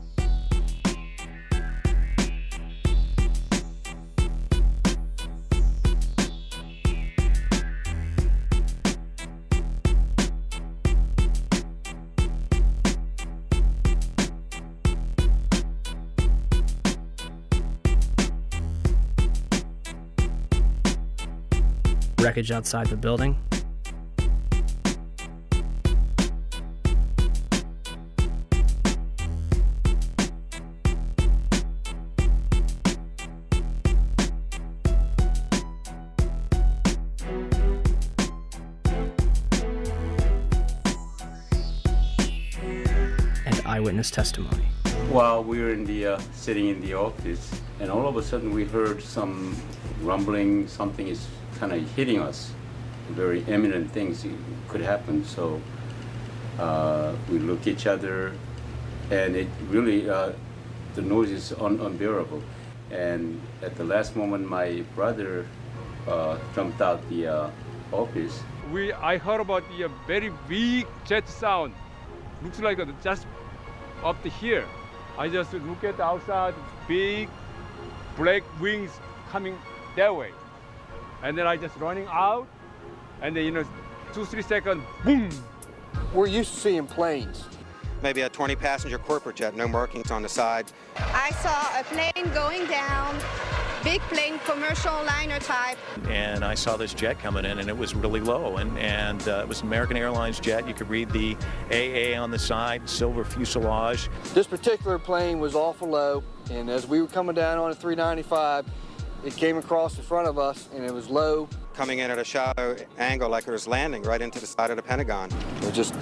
wreckage outside the building, and eyewitness testimony. While we were in the sitting in the office, and all of a sudden we heard some rumbling. Something is kind of hitting us. Very imminent things could happen. So we look at each other, and it really the noise is unbearable. And at the last moment, my brother jumped out the office. I heard about the very big jet sound. Looks like just up to here. I just look at the outside, big black wings coming that way. And then I just running out, and then 2-3 seconds, boom. We're used to seeing planes. Maybe a 20-passenger corporate jet, no markings on the side. I saw a plane going down big plane, commercial liner type. And I saw this jet coming in, and it was really low, and it was an American Airlines jet. You could read the AA on the side, silver fuselage. This particular plane was awful low, and as we were coming down on a 395, it came across the front of us, and it was low. Coming in at a shallow angle like it was landing right into the side of the Pentagon. It just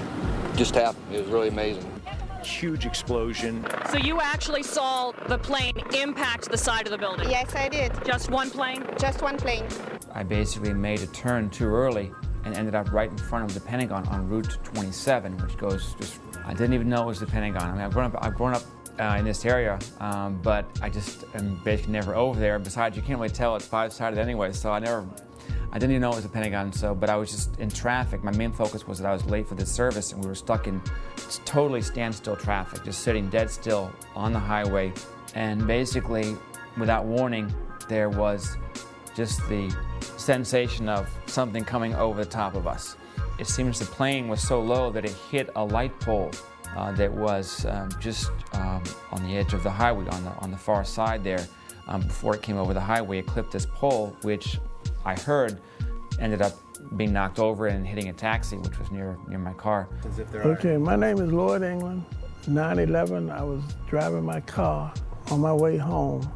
happened. It was really amazing. Huge explosion. So you actually saw the plane impact the side of the building? Yes, I did. Just one plane? Just one plane. I basically made a turn too early and ended up right in front of the Pentagon on Route 27, which goes just, I didn't even know it was the Pentagon. I mean, I've grown up in this area, but I just am basically never over there. Besides, you can't really tell it's five-sided anyway, so I didn't even know it was a Pentagon, but I was just in traffic. My main focus was that I was late for this service, and we were stuck in totally standstill traffic, just sitting dead still on the highway. And basically, without warning, there was just the sensation of something coming over the top of us. It seems the plane was so low that it hit a light pole that was just on the edge of the highway, on the far side there. Before it came over the highway, it clipped this pole, which I heard ended up being knocked over and hitting a taxi, which was near my car. Okay, my name is Lloyd England. 9/11, I was driving my car on my way home.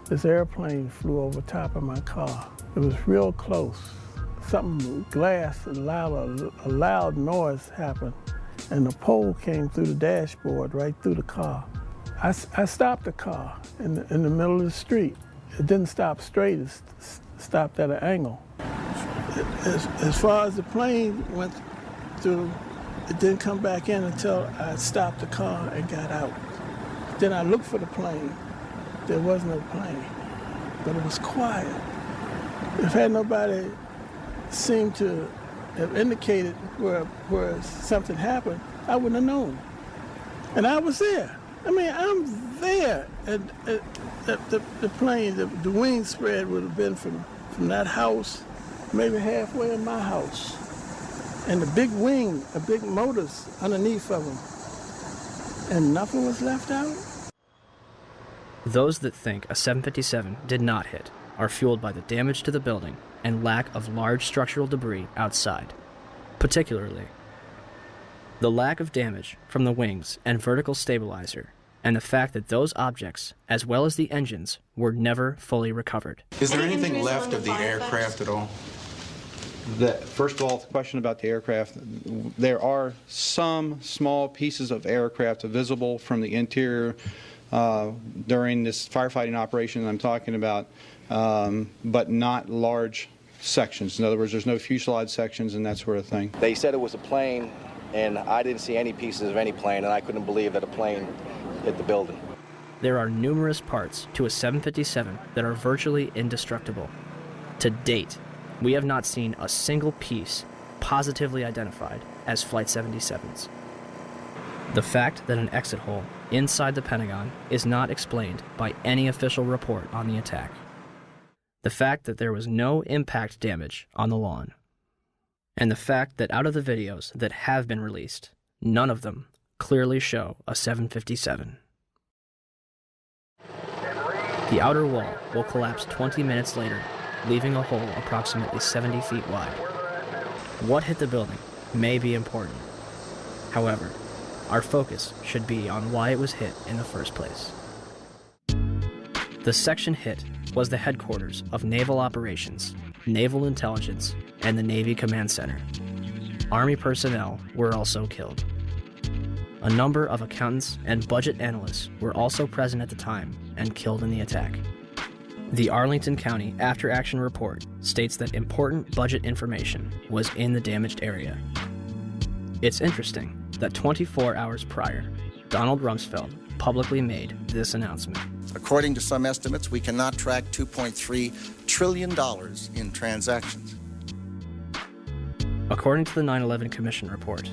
This airplane flew over top of my car. It was real close. Something, glass, a loud noise happened, and the pole came through the dashboard, right through the car. I stopped the car in the middle of the street. It didn't stop straight, it stopped at an angle. As far as the plane went through, it didn't come back in until I stopped the car and got out. Then I looked for the plane. There was no plane, but it was quiet. If had nobody seemed to have indicated where something happened, I wouldn't have known. And I was there. I mean, I'm there. And the plane, the wing spread would have been from that house, maybe halfway in my house. And the big wing, the big motors underneath of them. And nothing was left out? Those that think a 757 did not hit are fueled by the damage to the building and lack of large structural debris outside, particularly the lack of damage from the wings and vertical stabilizer, and the fact that those objects, as well as the engines, were never fully recovered. Is there anything left of the aircraft at all? First of all, the question about the aircraft, there are some small pieces of aircraft visible from the interior during this firefighting operation that I'm talking about, but not large sections. In other words, there's no fuselage sections and that sort of thing. They said it was a plane, and I didn't see any pieces of any plane, and I couldn't believe that a plane hit the building. There are numerous parts to a 757 that are virtually indestructible. To date, we have not seen a single piece positively identified as Flight 77's. The fact that an exit hole inside the Pentagon is not explained by any official report on the attack. The fact that there was no impact damage on the lawn. And the fact that out of the videos that have been released, none of them clearly show a 757. The outer wall will collapse 20 minutes later, leaving a hole approximately 70 feet wide. What hit the building may be important. However, our focus should be on why it was hit in the first place. The section hit was the headquarters of Naval Operations, Naval Intelligence, and the Navy Command Center. Army personnel were also killed. A number of accountants and budget analysts were also present at the time and killed in the attack. The Arlington County After Action Report states that important budget information was in the damaged area. It's interesting that 24 hours prior, Donald Rumsfeld publicly made this announcement. According to some estimates, we cannot track $2.3 trillion in transactions. According to the 9/11 Commission report,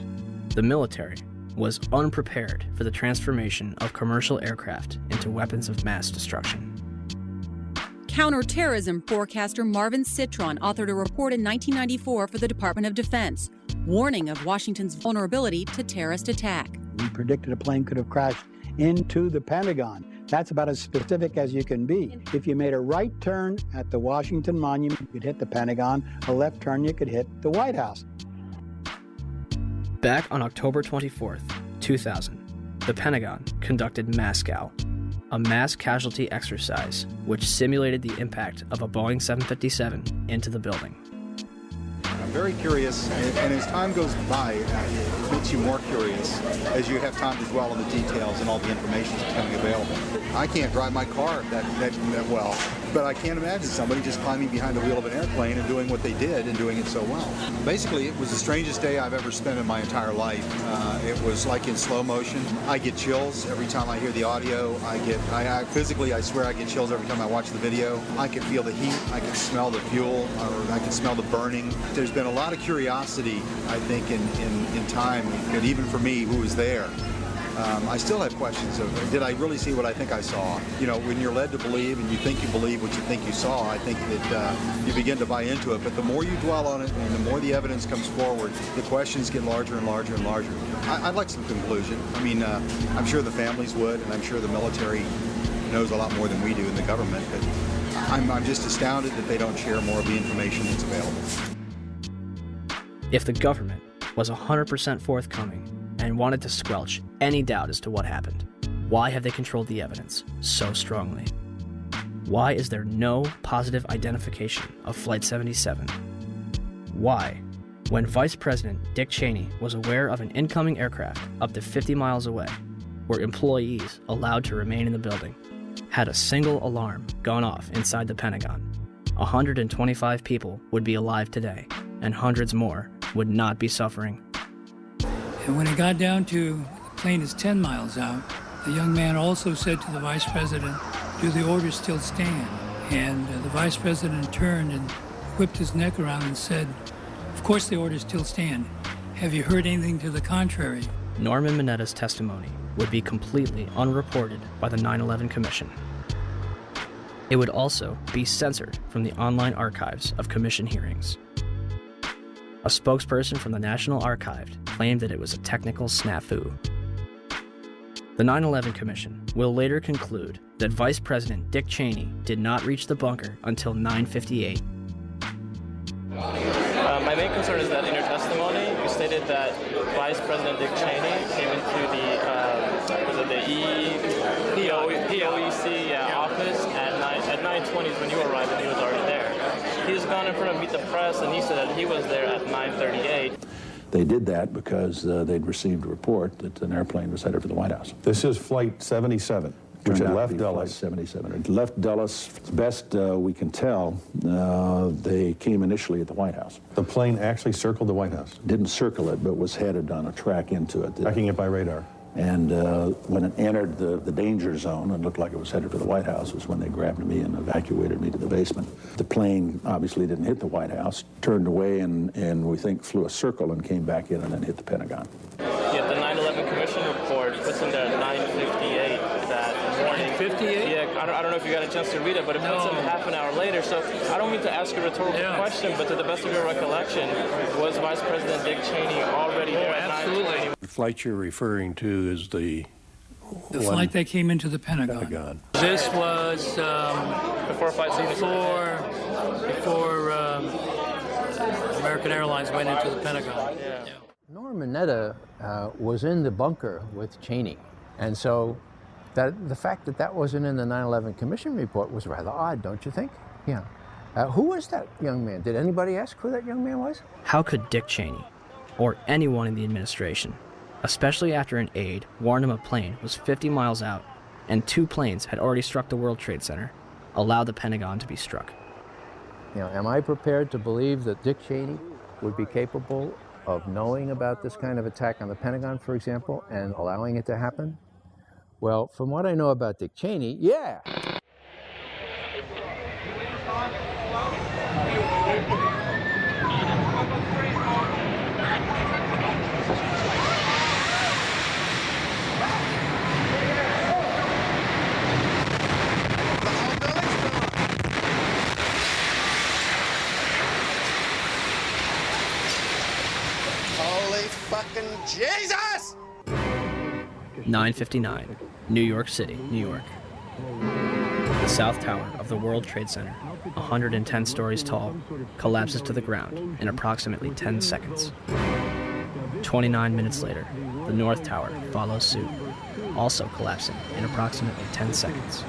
the military was unprepared for the transformation of commercial aircraft into weapons of mass destruction. Counterterrorism forecaster Marvin Citron authored a report in 1994 for the Department of Defense, warning of Washington's vulnerability to terrorist attack. We predicted a plane could have crashed into the Pentagon. That's about as specific as you can be. If you made a right turn at the Washington Monument, you could hit the Pentagon. A left turn, you could hit the White House. Back on October 24th, 2000, the Pentagon conducted MASSCOW, a mass casualty exercise which simulated the impact of a Boeing 757 into the building. I'm very curious, and as time goes by, it makes you more curious as you have time to dwell on the details and all the information that's becoming available. I can't drive my car that well, but I can't imagine somebody just climbing behind the wheel of an airplane and doing what they did and doing it so well. Basically, it was the strangest day I've ever spent in my entire life. It was like in slow motion. I get chills every time I hear the audio. Physically, I swear I get chills every time I watch the video. I can feel the heat. I can smell the fuel, or I can smell the burning. There's been a lot of curiosity, I think, in time, and even for me who was there. I still have questions of, did I really see what I think I saw? You know, when you're led to believe and you think you believe what you think you saw, I think that you begin to buy into it. But the more you dwell on it and the more the evidence comes forward, the questions get larger and larger and larger. I'd like some conclusion. I mean, I'm sure the families would, and I'm sure the military knows a lot more than we do in the government. But I'm just astounded that they don't share more of the information that's available. If the government was 100% forthcoming and wanted to squelch any doubt as to what happened, why have they controlled the evidence so strongly? Why is there no positive identification of Flight 77? Why, when Vice President Dick Cheney was aware of an incoming aircraft up to 50 miles away, were employees allowed to remain in the building? Had a single alarm gone off inside the Pentagon, 125 people would be alive today, and hundreds more would not be suffering. And when it got down to the plane is 10 miles out, the young man also said to the vice president, "Do the orders still stand?" And the vice president turned and whipped his neck around and said, "Of course the orders still stand. Have you heard anything to the contrary?" Norman Minetta's testimony would be completely unreported by the 9/11 Commission. It would also be censored from the online archives of commission hearings. A spokesperson from the National Archive claimed that it was a technical snafu. The 9/11 Commission will later conclude that Vice President Dick Cheney did not reach the bunker until 9:58. My main concern is that in your testimony, you stated that Vice President Dick Cheney came into the POEC office at 9:20 when you arrived, and he was already there. He's gone in front of Meet the Press, and he said that he was there at 9:38. They did that because they'd received a report that an airplane was headed for the White House. This is Flight 77, which had left Dulles. Flight 77. It left Dulles. As best we can tell, they came initially at the White House. The plane actually circled the White House? Didn't circle it, but was headed on a track into it. Tracking it by radar. And when it entered the danger zone and looked like it was headed for the White House was when they grabbed me and evacuated me to the basement. The plane obviously didn't hit the White House, turned away and we think flew a circle and came back in and then hit the Pentagon. Yet the 9/11 Commission report puts him there at 9:58 that morning. 9:58? Yeah, I don't know if you got a chance to read it, but it puts him half an hour later. So I don't mean to ask a rhetorical question, but to the best of your recollection, was Vice President Dick Cheney already there at 9:20? The flight you're referring to is the flight that came into the Pentagon. This was before Flight 77. Before American Airlines went into the Pentagon. Yeah. Norman Minetta was in the bunker with Cheney, and so the fact that that wasn't in the 9/11 Commission report was rather odd, don't you think? Yeah. Who was that young man? Did anybody ask who that young man was? How could Dick Cheney, or anyone in the administration, especially after an aide warned him a plane was 50 miles out and 2 planes had already struck the World Trade Center, allow the Pentagon to be struck? You know, am I prepared to believe that Dick Cheney would be capable of knowing about this kind of attack on the Pentagon, for example, and allowing it to happen? Well, from what I know about Dick Cheney, yeah. Holy fucking Jesus! 9:59, New York City, New York. The South Tower of the World Trade Center, 110 stories tall, collapses to the ground in approximately 10 seconds. 29 minutes later, the North Tower follows suit, also collapsing in approximately 10 seconds.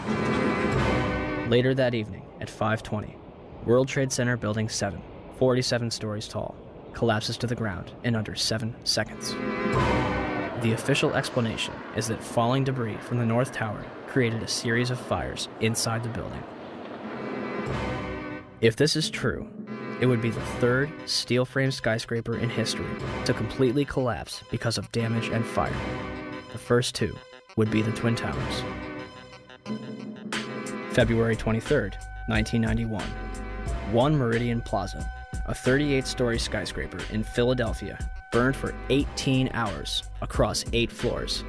Later that evening, at 5:20, World Trade Center Building 7, 47 stories tall, collapses to the ground in under 7 seconds. The official explanation is that falling debris from the North Tower created a series of fires inside the building. If this is true, it would be the third steel-frame skyscraper in history to completely collapse because of damage and fire. The first two would be the Twin Towers. February 23rd, 1991. One Meridian Plaza, a 38-story skyscraper in Philadelphia, burned for 18 hours across 8 floors.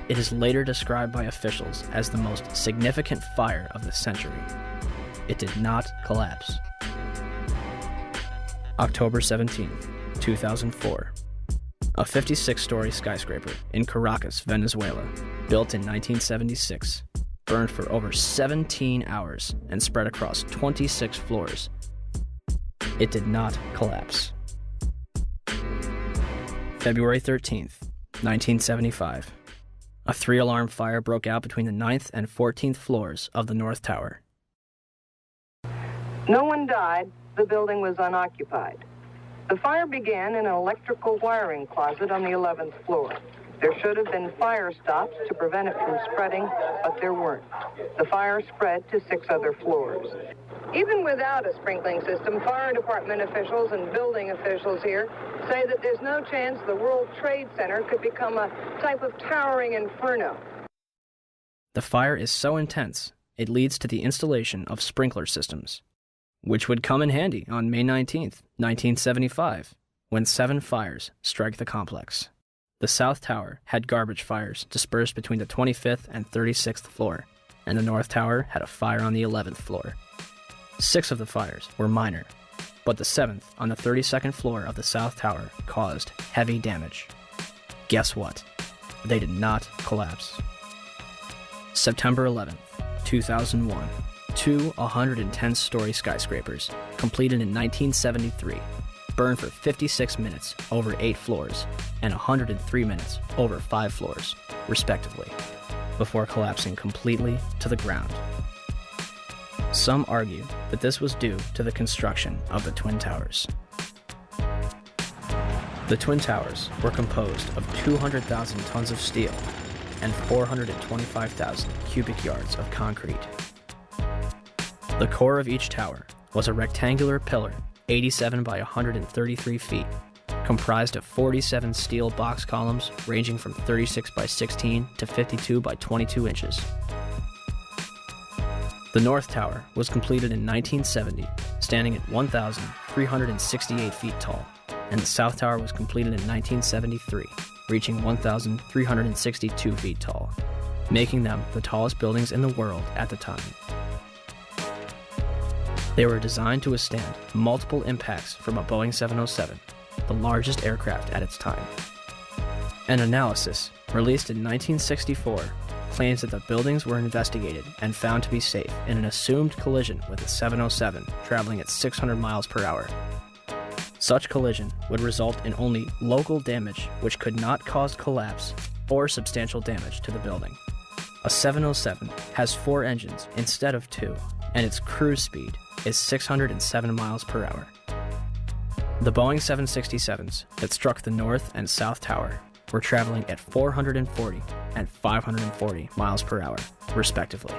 It is later described by officials as the most significant fire of the century. It did not collapse. October 17, 2004. A 56-story skyscraper in Caracas, Venezuela, built in 1976, burned for over 17 hours and spread across 26 floors. It did not collapse. February 13th, 1975. A 3-alarm fire broke out between the 9th and 14th floors of the North Tower. No one died. The building was unoccupied. The fire began in an electrical wiring closet on the 11th floor. There should have been fire stops to prevent it from spreading, but there weren't. The fire spread to 6 other floors. Even without a sprinkling system, fire department officials and building officials here say that there's no chance the World Trade Center could become a type of towering inferno. The fire is so intense, it leads to the installation of sprinkler systems, which would come in handy on May 19th, 1975, when 7 fires strike the complex. The South Tower had garbage fires dispersed between the 25th and 36th floor, and the North Tower had a fire on the 11th floor. 6 of the fires were minor, but the 7th on the 32nd floor of the South Tower caused heavy damage. Guess what? They did not collapse. September 11th, 2001. 2 110-story skyscrapers, completed in 1973, burned for 56 minutes over 8 floors and 103 minutes over 5 floors, respectively, before collapsing completely to the ground. Some argue that this was due to the construction of the Twin Towers. The Twin Towers were composed of 200,000 tons of steel and 425,000 cubic yards of concrete. The core of each tower was a rectangular pillar 87 by 133 feet, comprised of 47 steel box columns ranging from 36 by 16 to 52 by 22 inches. The North Tower was completed in 1970, standing at 1,368 feet tall, and the South Tower was completed in 1973, reaching 1,362 feet tall, making them the tallest buildings in the world at the time. They were designed to withstand multiple impacts from a Boeing 707, the largest aircraft at its time. An analysis released in 1964 claims that the buildings were investigated and found to be safe in an assumed collision with a 707 traveling at 600 miles per hour. Such collision would result in only local damage which could not cause collapse or substantial damage to the building. A 707 has 4 engines instead of 2, and its cruise speed is 607 miles per hour. The Boeing 767s that struck the North and South Tower were traveling at 440 and 540 miles per hour, respectively.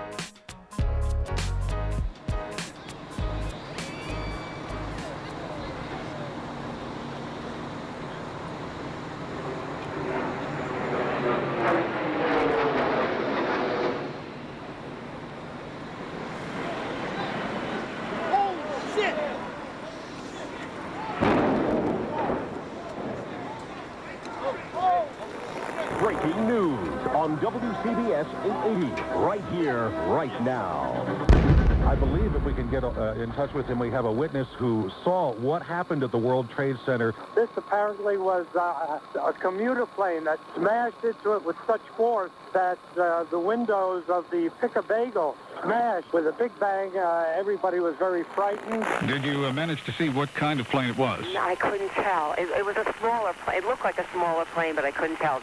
Breaking news on WCBS 880, right here, right now. A I believe if we can get in touch with him, we have a witness who saw what happened at the World Trade Center. This apparently was a commuter plane that smashed into it with such force that the windows of the Pick-a-Bagel smashed with a big bang. Everybody was very frightened. Did you manage to see what kind of plane it was? No, I couldn't tell. It was a smaller plane. It looked like a smaller plane, but I couldn't tell.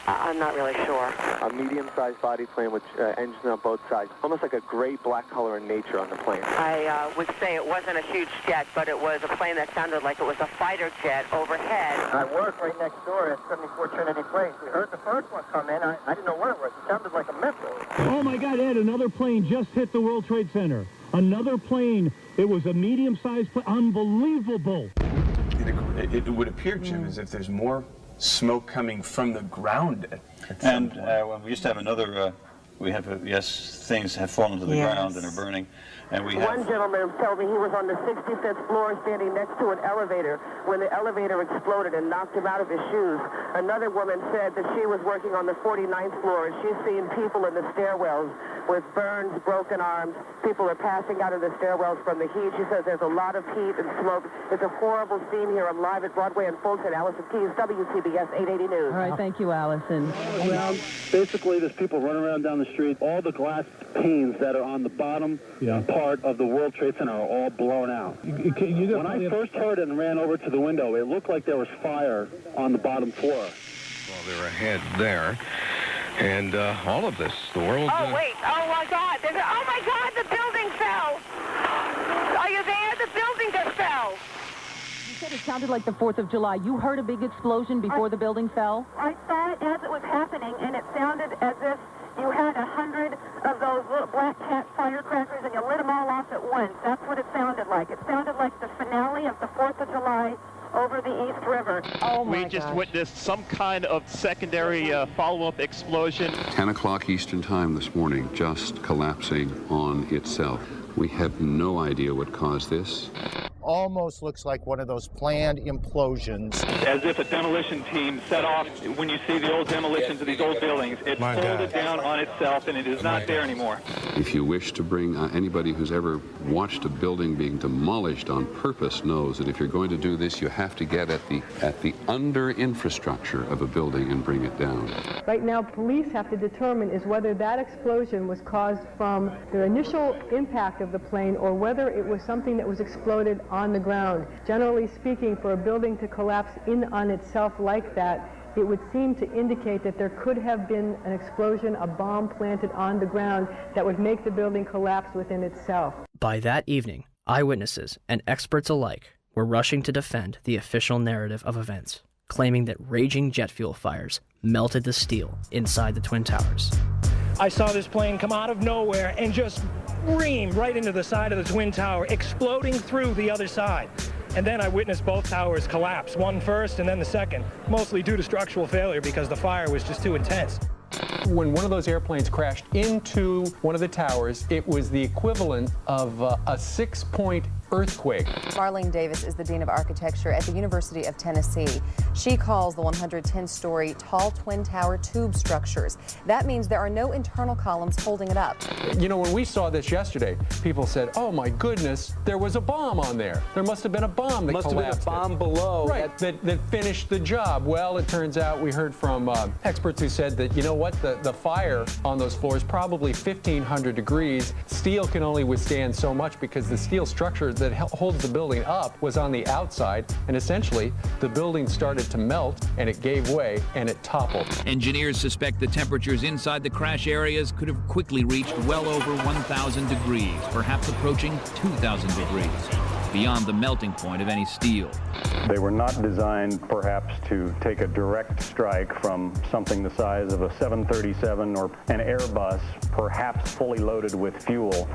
I'm not really sure. A medium-sized body plane with engines on both sides. Almost like a gray-black color in nature on the plane. I would say it wasn't a huge jet, but it was a plane that sounded like it was a fighter jet overhead. I work right next door at 74 Trinity Place. We heard the first one come in. I didn't know what it was. It sounded like a missile. Oh, my God, Ed, another plane just hit the World Trade Center. Another plane. It was a medium-sized plane. Unbelievable. It would appear, Jim, as if there's more smoke coming from the ground and we used to have another, things have fallen to the ground and are burning. And we One gentleman told me he was on the 65th floor standing next to an elevator when the elevator exploded and knocked him out of his shoes. Another woman said that she was working on the 49th floor and she's seen people in the stairwells with burns, broken arms. People are passing out of the stairwells from the heat. She says there's a lot of heat and smoke. It's a horrible scene here. I'm live at Broadway and Fulton. Allison Keyes, WCBS 880 News. All right, thank you, Allison. Basically, there's people running around down the street. All the glass panes that are on the bottom part of the World Trade Center are all blown out. When I first heard it and ran over to the window, it looked like there was fire on the bottom floor. Well, they're ahead there. And all of this, the world... Oh, wait. Oh, my God. Oh, my God, the building fell. Are you there? The building just fell. You said it sounded like the 4th of July. You heard a big explosion before the building fell? I saw it as it was happening, and it sounded as if you had 100 of those little black cat firecrackers and you lit them all off at once. That's what it sounded like. It sounded like the finale of the 4th of July over the East River. Oh, my We just witnessed some kind of secondary follow-up explosion. 10 o'clock Eastern Time this morning, just collapsing on itself. We have no idea what caused this. Almost looks like one of those planned implosions. As if a demolition team set off. When you see the old demolitions of these old buildings, it folded down on itself and it is not there anymore. If you wish to bring anybody who's ever watched a building being demolished on purpose knows that if you're going to do this, you have to get at the under infrastructure of a building and bring it down. Right now, police have to determine is whether that explosion was caused from the initial impact of the plane or whether it was something that was exploded on the ground. Generally speaking, for a building to collapse in on itself like that, it would seem to indicate that there could have been an explosion, a bomb planted on the ground that would make the building collapse within itself. By that evening, eyewitnesses and experts alike were rushing to defend the official narrative of events, claiming that raging jet fuel fires melted the steel inside the Twin Towers. I saw this plane come out of nowhere and just ream right into the side of the Twin Tower, exploding through the other side. And then I witnessed both towers collapse, one first and then the second, mostly due to structural failure because the fire was just too intense. When one of those airplanes crashed into one of the towers, it was the equivalent of a 6-point earthquake. Marlene Davis is the Dean of Architecture at the University of Tennessee. She calls the 110-story tall twin tower tube structures. That means there are no internal columns holding it up. You know, when we saw this yesterday, people said, oh my goodness, there was a bomb on there. There must have been a bomb that collapsed. Must have been a bomb below. Right, that finished the job. Well, it turns out we heard from experts who said that, you know what, the fire on those floors probably 1,500 degrees. Steel can only withstand so much because the steel structure that holds the building up was on the outside, and essentially the building started to melt and it gave way and it toppled. Engineers suspect the temperatures inside the crash areas could have quickly reached well over 1,000 degrees, perhaps approaching 2,000 degrees, beyond the melting point of any steel. They were not designed, perhaps, to take a direct strike from something the size of a 737 or an Airbus, perhaps fully loaded with fuel.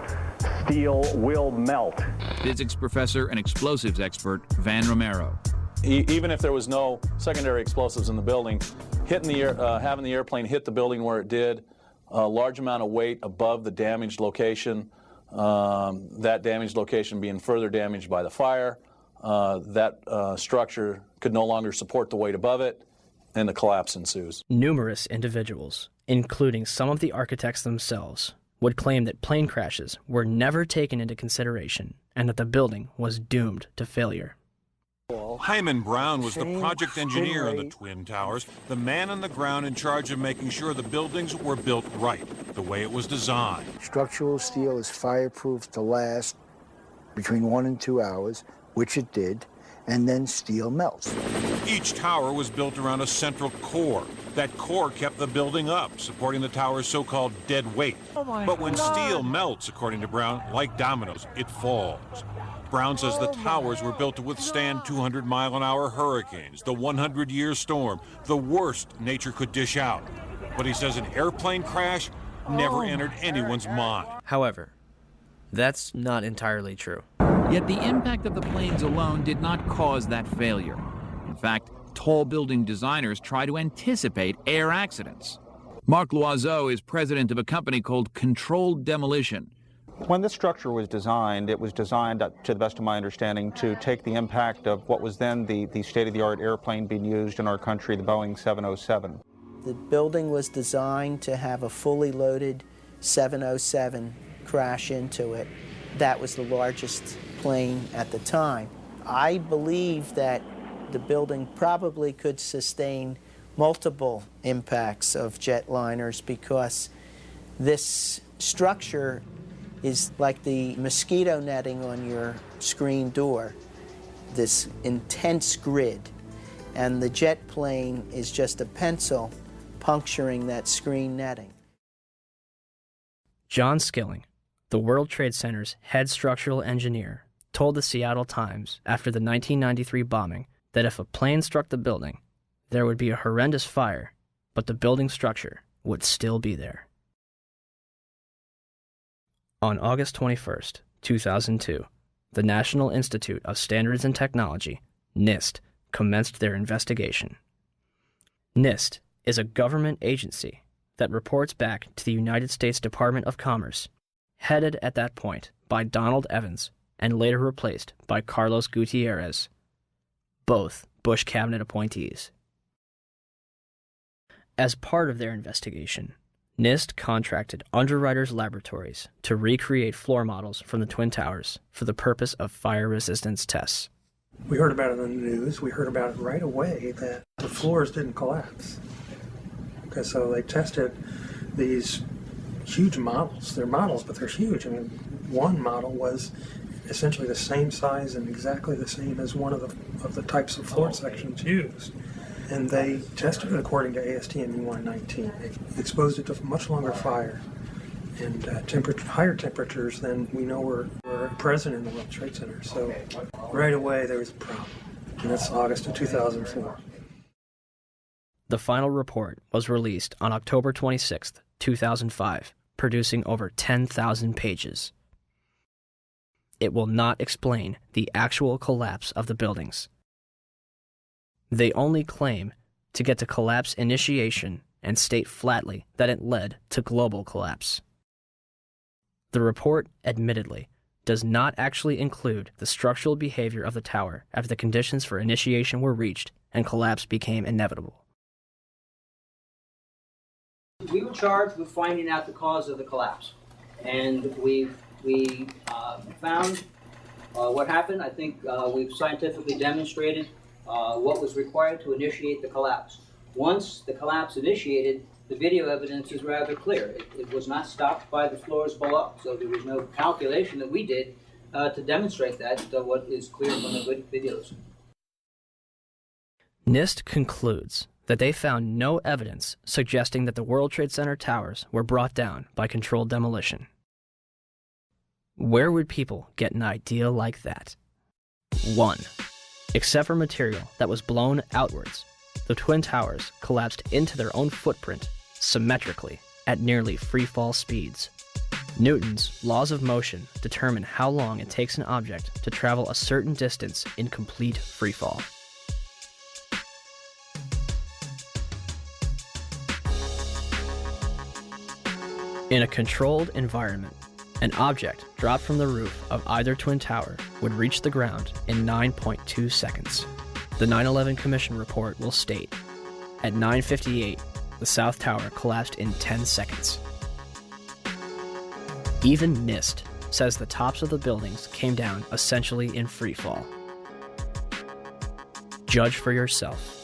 Steel will melt. Physics professor and explosives expert Van Romero. Even if there was no secondary explosives in the building, hitting the having the airplane hit the building where it did, a large amount of weight above the damaged location, that damaged location being further damaged by the fire, that structure could no longer support the weight above it, and the collapse ensues. Numerous individuals, including some of the architects themselves, would claim that plane crashes were never taken into consideration and that the building was doomed to failure. Hyman Brown was the project engineer on the Twin Towers, the man on the ground in charge of making sure the buildings were built right, the way it was designed. Structural steel is fireproof to last between 1 and 2 hours, which it did, and then steel melts. Each tower was built around a central core. That core kept the building up, supporting the tower's so-called dead weight. But when steel melts, according to Brown, like dominoes, it falls. Brown says the towers were built to withstand 200-mile-an-hour hurricanes, the 100-year storm, the worst nature could dish out. But he says an airplane crash never entered anyone's mind. However, that's not entirely true. Yet the impact of the planes alone did not cause that failure. In fact, tall building designers try to anticipate air accidents. Marc Loiseau is president of a company called Controlled Demolition. When this structure was designed, it was designed, to the best of my understanding, to take the impact of what was then the state-of-the-art airplane being used in our country, the Boeing 707. The building was designed to have a fully loaded 707 crash into it. That was the largest plane at the time. I believe that the building probably could sustain multiple impacts of jetliners because this structure is like the mosquito netting on your screen door, this intense grid, and the jet plane is just a pencil puncturing that screen netting. John Skilling, the World Trade Center's head structural engineer, told the Seattle Times after the 1993 bombing that if a plane struck the building, there would be a horrendous fire, but the building structure would still be there. On August 21st, 2002, the National Institute of Standards and Technology, NIST, commenced their investigation. NIST is a government agency that reports back to the United States Department of Commerce, headed at that point by Donald Evans and later replaced by Carlos Gutierrez, both Bush cabinet appointees. As part of their investigation, NIST contracted Underwriters Laboratories to recreate floor models from the Twin Towers for the purpose of fire resistance tests. We heard about it in the news. We heard about it right away that the floors didn't collapse. Okay, so they tested these huge models. They're models, but they're huge. I mean, one model was essentially the same size and exactly the same as one of the types of floor sections used. And they tested it according to ASTM E119. They exposed it to much longer fire and higher temperatures than we know were present in the World Trade Center. So right away there was a problem. And that's August of 2004. The final report was released on October 26, 2005, producing over 10,000 pages. It will not explain the actual collapse of the buildings. They only claim to get to collapse initiation and state flatly that it led to global collapse. The report, admittedly, does not actually include the structural behavior of the tower after the conditions for initiation were reached and collapse became inevitable. We were charged with finding out the cause of the collapse, and we found what happened. I think we've scientifically demonstrated what was required to initiate the collapse. Once the collapse initiated, the video evidence is rather clear. It was not stopped by the floors below, so there was no calculation that we did to demonstrate that, what is clear from the videos. NIST concludes that they found no evidence suggesting that the World Trade Center towers were brought down by controlled demolition. Where would people get an idea like that? 1. Except for material that was blown outwards, the Twin Towers collapsed into their own footprint symmetrically at nearly free-fall speeds. Newton's laws of motion determine how long it takes an object to travel a certain distance in complete freefall. In a controlled environment, an object dropped from the roof of either Twin Tower would reach the ground in 9.2 seconds. The 9/11 Commission report will state, at 9:58, the South Tower collapsed in 10 seconds. Even NIST says the tops of the buildings came down essentially in free fall. Judge for yourself.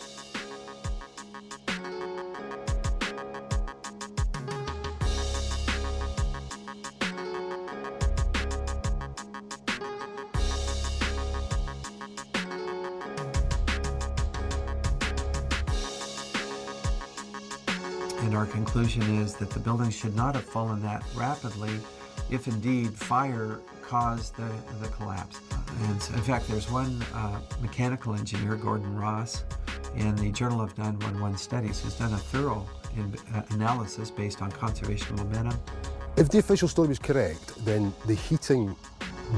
And our conclusion is that the building should not have fallen that rapidly if indeed fire caused the collapse. And in fact, there's one mechanical engineer, Gordon Ross, in the Journal of 911 Studies, who's done a thorough analysis based on conservation momentum. If the official story was correct, then the heating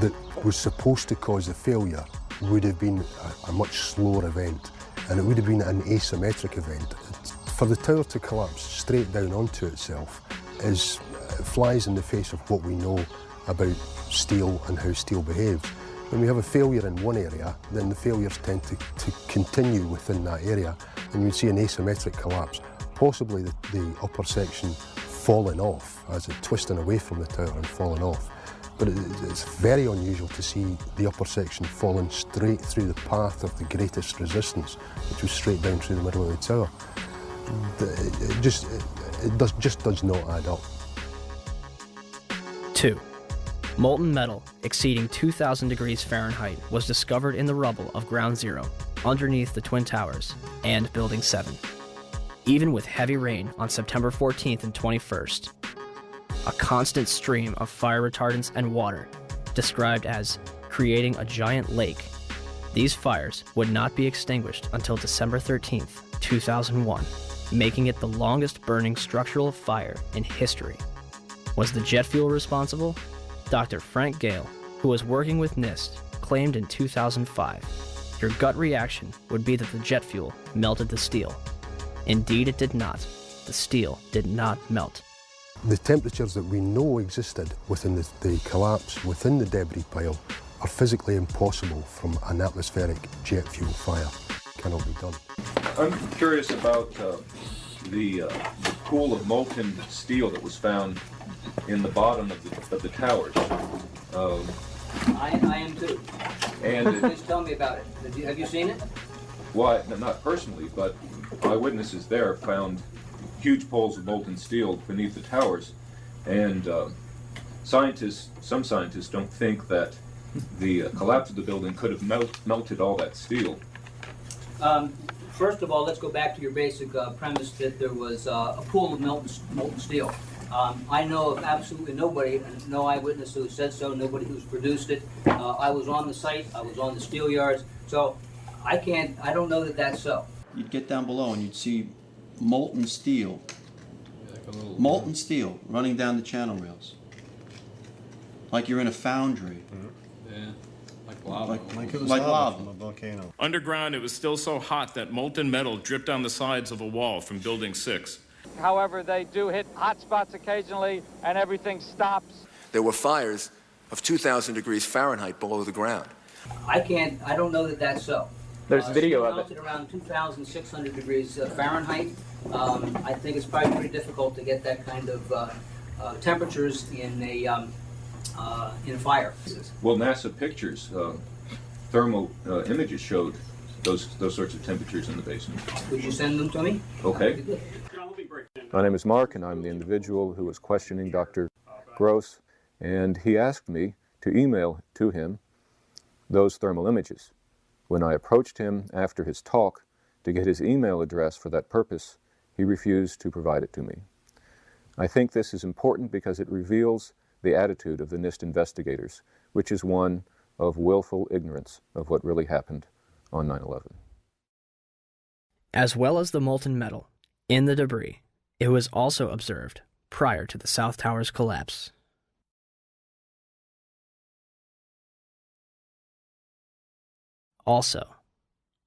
that was supposed to cause the failure would have been a much slower event, and it would have been an asymmetric event. For the tower to collapse straight down onto itself flies in the face of what we know about steel and how steel behaves. When we have a failure in one area, then the failures tend to continue within that area, and you see an asymmetric collapse, possibly the upper section falling off as it twisting away from the tower and falling off. But it's very unusual to see the upper section falling straight through the path of the greatest resistance, which was straight down through the middle of the tower. It just does not add up. 2. Molten metal exceeding 2,000 degrees Fahrenheit was discovered in the rubble of Ground Zero, underneath the Twin Towers and Building 7. Even with heavy rain on September 14th and 21st, a constant stream of fire retardants and water, described as creating a giant lake, these fires would not be extinguished until December 13th, 2001, making it the longest burning structural fire in history. Was the jet fuel responsible? Dr. Frank Gale, who was working with NIST, claimed in 2005. Your gut reaction would be that the jet fuel melted the steel. Indeed, it did not. The steel did not melt. The temperatures that we know existed within the collapse, within the debris pile, are physically impossible from an atmospheric jet fuel fire. Cannot be done. I'm curious about the pool of molten steel that was found in the bottom of the towers. I am too. And please tell me about it. Have you seen it? Well, not personally, but eyewitnesses there found huge pools of molten steel beneath the towers, and some scientists don't think that the collapse of the building could have melted all that steel. First of all, let's go back to your basic premise that there was a pool of molten steel. I know of absolutely nobody, no eyewitness who said so, nobody who's produced it. I was on the site, I was on the steel yards, so I don't know that that's so. You'd get down below and you'd see molten steel running down the channel rails. Like you're in a foundry. Yeah, like lava. Like it was lava from a volcano. Underground, it was still so hot that molten metal dripped down the sides of a wall from Building 6. However, they do hit hot spots occasionally, and everything stops. There were fires of 2,000 degrees Fahrenheit below the ground. I don't know that that's so. There's video of it. Melted around 2,600 degrees Fahrenheit. I think it's probably pretty difficult to get that kind of temperatures in a fire. Well, NASA pictures, thermal images showed those sorts of temperatures in the basement. Would you send them to me? Okay. My name is Mark, and I'm the individual who was questioning Dr. Gross, and he asked me to email to him those thermal images. When I approached him after his talk to get his email address for that purpose, he refused to provide it to me. I think this is important because it reveals the attitude of the NIST investigators, which is one of willful ignorance of what really happened on 9/11. As well as the molten metal in the debris, it was also observed prior to the South Tower's collapse. Also,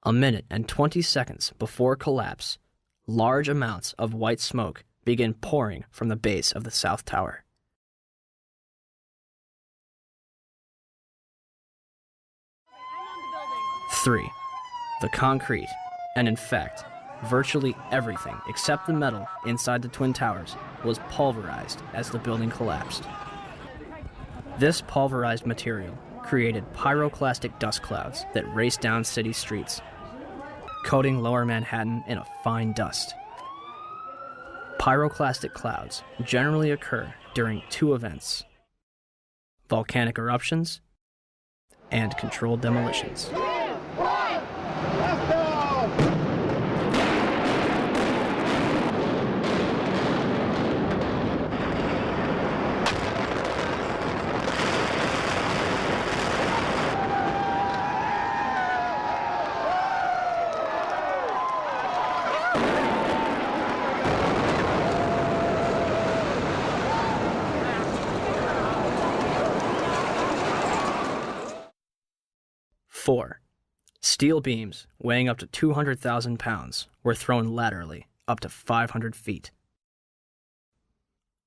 a minute and 20 seconds before collapse, large amounts of white smoke begin pouring from the base of the South Tower. 3. The concrete, and in fact, virtually everything except the metal inside the Twin Towers was pulverized as the building collapsed. This pulverized material created pyroclastic dust clouds that raced down city streets, coating lower Manhattan in a fine dust. Pyroclastic clouds generally occur during two events: volcanic eruptions and controlled demolitions. Four, steel beams weighing up to 200,000 pounds were thrown laterally up to 500 feet.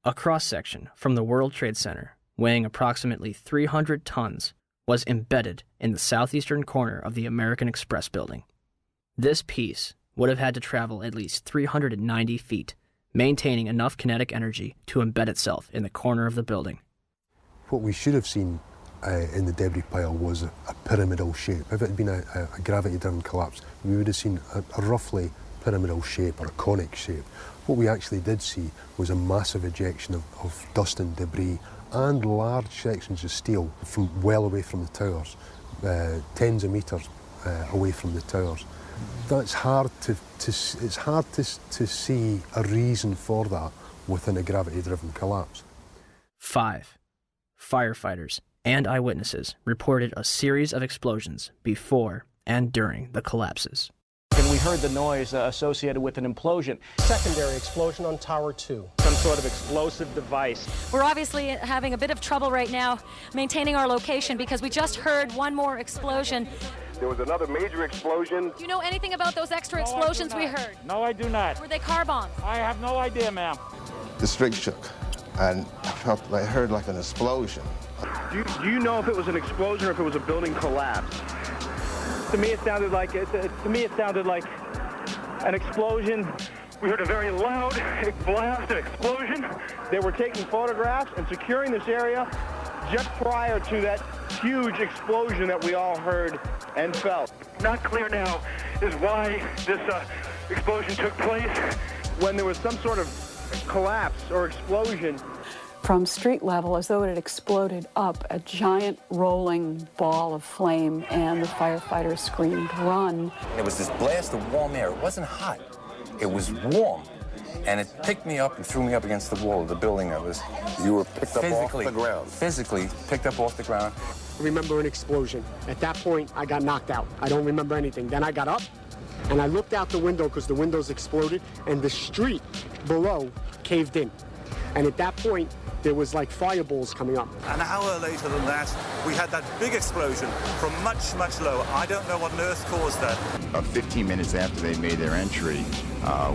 A cross-section from the World Trade Center weighing approximately 300 tons was embedded in the southeastern corner of the American Express building. This piece would have had to travel at least 390 feet, maintaining enough kinetic energy to embed itself in the corner of the building. What we should have seen in the debris pile was a pyramidal shape. If it had been a gravity-driven collapse, we would have seen a roughly pyramidal shape or a conic shape. What we actually did see was a massive ejection of dust and debris and large sections of steel from well away from the towers, tens of metres away from the towers. That's hard to see a reason for that within a gravity-driven collapse. 5. Firefighters and eyewitnesses reported a series of explosions before and during the collapses. And we heard the noise associated with an implosion. Secondary explosion on Tower 2. Some sort of explosive device. We're obviously having a bit of trouble right now maintaining our location because we just heard one more explosion. There was another major explosion. Do you know anything about those extra explosions we heard? No, I do not. Were they car bombs? I have no idea, ma'am. The street shook, and I heard like an explosion. Do you know if it was an explosion or if it was a building collapse? To me, it sounded like an explosion. We heard a very loud blast, an explosion. They were taking photographs and securing this area just prior to that huge explosion that we all heard and felt. Not clear now is why this explosion took place. When there was some sort of collapse or explosion. From street level, as though it had exploded up, a giant rolling ball of flame, and the firefighters screamed, "Run!" There was this blast of warm air. It wasn't hot. It was warm. And it picked me up and threw me up against the wall of the building. You were picked up off the ground? Physically picked up off the ground. I remember an explosion. At that point, I got knocked out. I don't remember anything. Then I got up, and I looked out the window because the windows exploded, and the street below caved in. And at that point, there was like fireballs coming up. An hour later than that, we had that big explosion from much, much lower. I don't know what on earth caused that. About 15 minutes after they made their entry,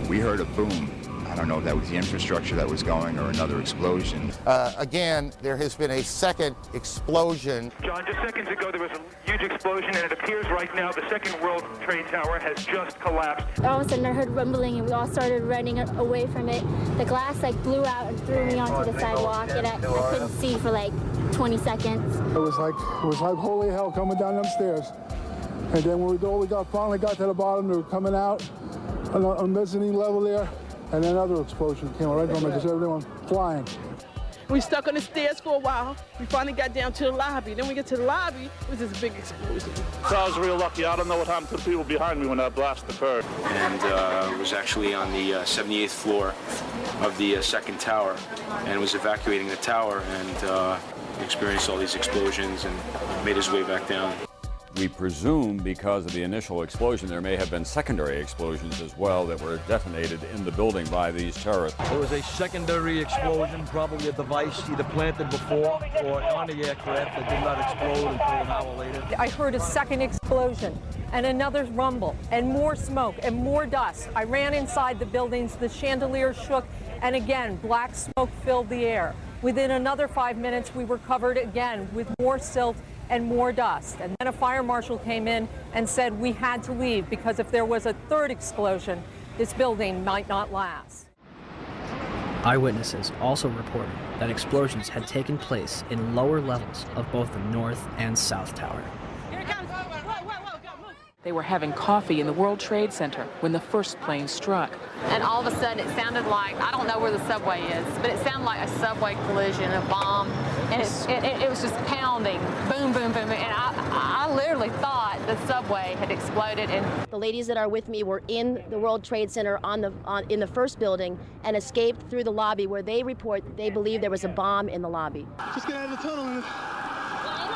we heard a boom. I don't know if that was the infrastructure that was going or another explosion. Again, there has been a second explosion. John, just seconds ago there was a huge explosion, and it appears right now the second World Trade Tower has just collapsed. All of a sudden I heard rumbling and we all started running away from it. The glass blew out and threw me onto the sidewalk, and I couldn't see for 20 seconds. It was like holy hell coming down them stairs. And then when we finally got to the bottom, they were coming out on a mezzanine level there. And another explosion came right from it, just everyone flying. We stuck on the stairs for a while. We finally got down to the lobby. Then we get to the lobby, it was this big explosion. So I was real lucky. I don't know what happened to the people behind me when that blast occurred. And was actually on the 78th floor of the second tower, and was evacuating the tower, and experienced all these explosions and made his way back down. We presume because of the initial explosion, there may have been secondary explosions as well that were detonated in the building by these terrorists. There was a secondary explosion, probably a device either planted before or on the aircraft that did not explode until an hour later. I heard a second explosion and another rumble and more smoke and more dust. I ran inside the buildings, the chandelier shook, and again, black smoke filled the air. Within another 5 minutes, we were covered again with more silt and more dust. And then a fire marshal came in and said we had to leave because if there was a third explosion, this building might not last. Eyewitnesses also reported that explosions had taken place in lower levels of both the North and South Tower. They were having coffee in the World Trade Center when the first plane struck. And all of a sudden it sounded like, I don't know where the subway is, but it sounded like a subway collision, a bomb, and it was just pounding, boom, boom, boom, and I literally thought the subway had exploded. And the ladies that are with me were in the World Trade Center in the first building and escaped through the lobby where they report they believe there was a bomb in the lobby. Just get out of the tunnel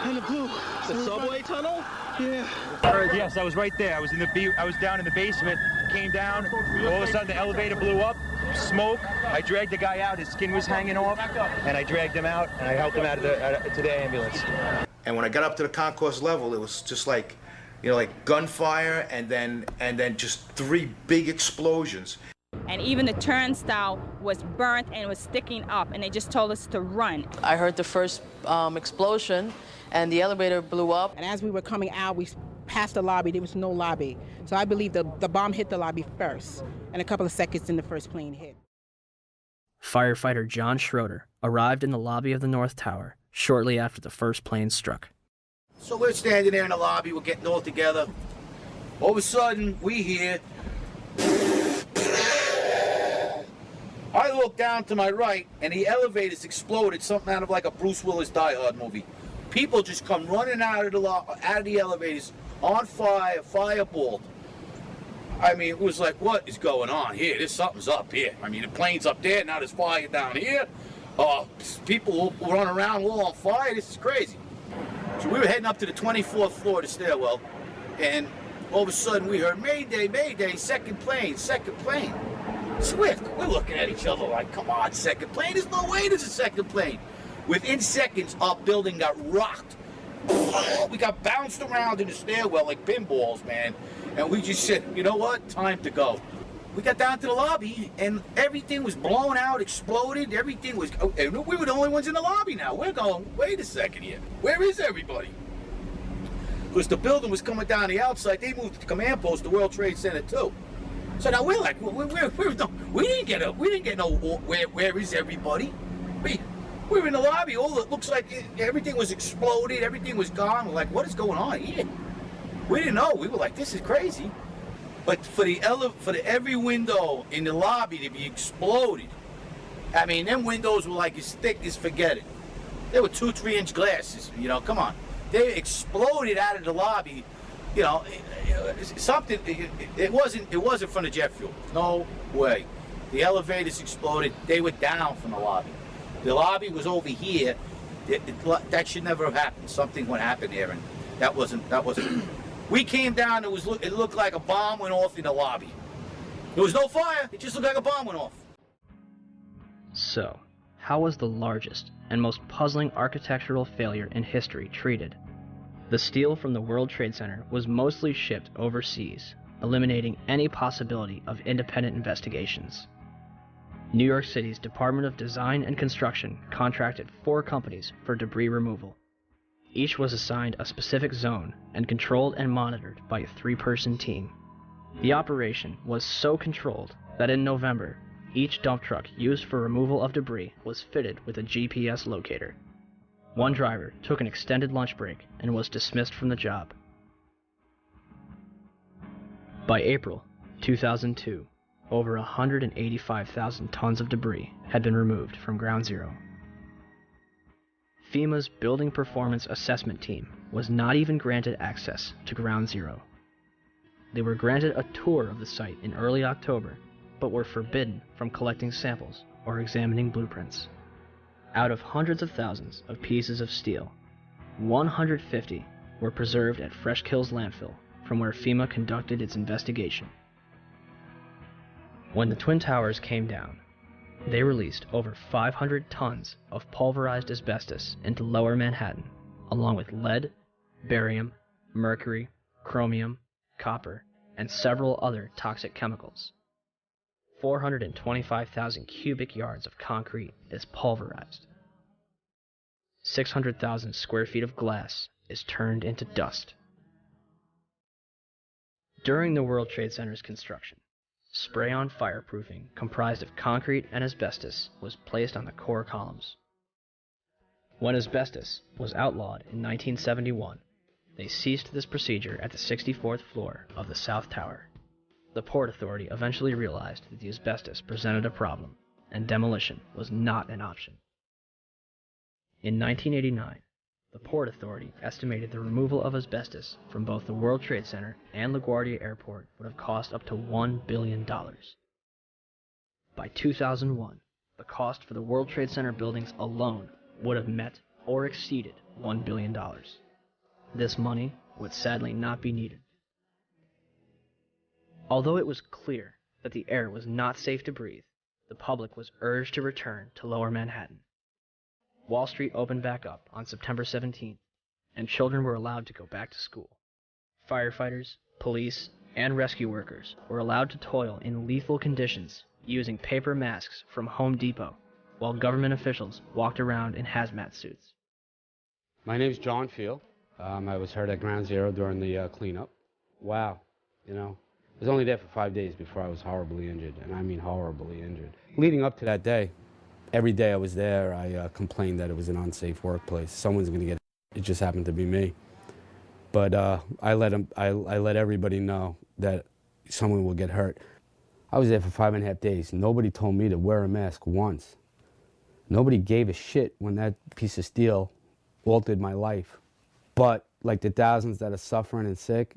in the blue. The subway tunnel? Yeah. Yes, I was right there. I was down in the basement, came down, all of a sudden the elevator blew up, smoke. I dragged the guy out, his skin was hanging off, and I dragged him out, and I helped him out to the ambulance. And when I got up to the concourse level, it was just like, you know, like gunfire, and then just 3 big explosions. And even the turnstile was burnt and was sticking up, and they just told us to run. I heard the first explosion, and the elevator blew up. And as we were coming out, we passed the lobby. There was no lobby. So I believe the bomb hit the lobby first, and a couple of seconds then the first plane hit. Firefighter John Schroeder arrived in the lobby of the North Tower shortly after the first plane struck. So we're standing there in the lobby, we're getting all together. All of a sudden, we hear... I look down to my right, and the elevators exploded, something out of like a Bruce Willis Die Hard movie. People just come running out of the elevators, on fire, fireballed. I mean, it was like, what is going on here? Something's up here. I mean, the plane's up there, now there's fire down here. People run around all on fire. This is crazy. So we were heading up to the 24th floor of the stairwell, and all of a sudden we heard, Mayday, Mayday, second plane, second plane. Swift, we're looking at each other like, come on, second plane? There's no way there's a second plane. Within seconds, our building got rocked. We got bounced around in the stairwell like pinballs, man. And we just said, you know what? Time to go. We got down to the lobby, and everything was blown out, exploded. Everything was... We were the only ones in the lobby now. We're going, wait a second here. Where is everybody? Because the building was coming down the outside. They moved the command post to World Trade Center, too. So now we're like, we didn't get no, where is everybody? We were in the lobby. It looks like everything was exploded. Everything was gone. We're like, what is going on here? We didn't know. We were like, this is crazy. But for every window in the lobby to be exploded, I mean, them windows were like as thick as forget it. They were 2-3-inch glasses. You know, come on. They exploded out of the lobby. You know, something. It wasn't from the jet fuel. No way. The elevators exploded. They were down from the lobby. The lobby was over here. That should never have happened. Something would happen there, and that wasn't. We came down. It looked like a bomb went off in the lobby. There was no fire. It just looked like a bomb went off. So, how was the largest and most puzzling architectural failure in history treated? The steel from the World Trade Center was mostly shipped overseas, eliminating any possibility of independent investigations. New York City's Department of Design and Construction contracted 4 companies for debris removal. Each was assigned a specific zone and controlled and monitored by a 3-person team. The operation was so controlled that in November, each dump truck used for removal of debris was fitted with a GPS locator. One driver took an extended lunch break and was dismissed from the job. By April 2002, over 185,000 tons of debris had been removed from Ground Zero. FEMA's Building Performance Assessment Team was not even granted access to Ground Zero. They were granted a tour of the site in early October, but were forbidden from collecting samples or examining blueprints. Out of hundreds of thousands of pieces of steel, 150 were preserved at Fresh Kills landfill, from where FEMA conducted its investigation. When the Twin Towers came down, they released over 500 tons of pulverized asbestos into lower Manhattan, along with lead, barium, mercury, chromium, copper, and several other toxic chemicals. 425,000 cubic yards of concrete is pulverized. 600,000 square feet of glass is turned into dust. During the World Trade Center's construction, spray-on fireproofing comprised of concrete and asbestos was placed on the core columns. When asbestos was outlawed in 1971, they ceased this procedure at the 64th floor of the South Tower. The Port Authority eventually realized that the asbestos presented a problem, and demolition was not an option. In 1989, the Port Authority estimated the removal of asbestos from both the World Trade Center and LaGuardia Airport would have cost up to $1 billion. By 2001, the cost for the World Trade Center buildings alone would have met or exceeded $1 billion. This money would sadly not be needed. Although it was clear that the air was not safe to breathe, the public was urged to return to Lower Manhattan. Wall Street opened back up on September 17th, and children were allowed to go back to school. Firefighters, police, and rescue workers were allowed to toil in lethal conditions using paper masks from Home Depot, while government officials walked around in hazmat suits. My name's John Field. I was hurt at Ground Zero during the cleanup. Wow, I was only there for 5 days before I was horribly injured, and I mean horribly injured. Leading up to that day, every day I was there, I complained that it was an unsafe workplace. Someone's going to get it. It just happened to be me. But I let everybody know that someone will get hurt. I was there for 5.5 days. Nobody told me to wear a mask once. Nobody gave a shit when that piece of steel altered my life. But like the thousands that are suffering and sick,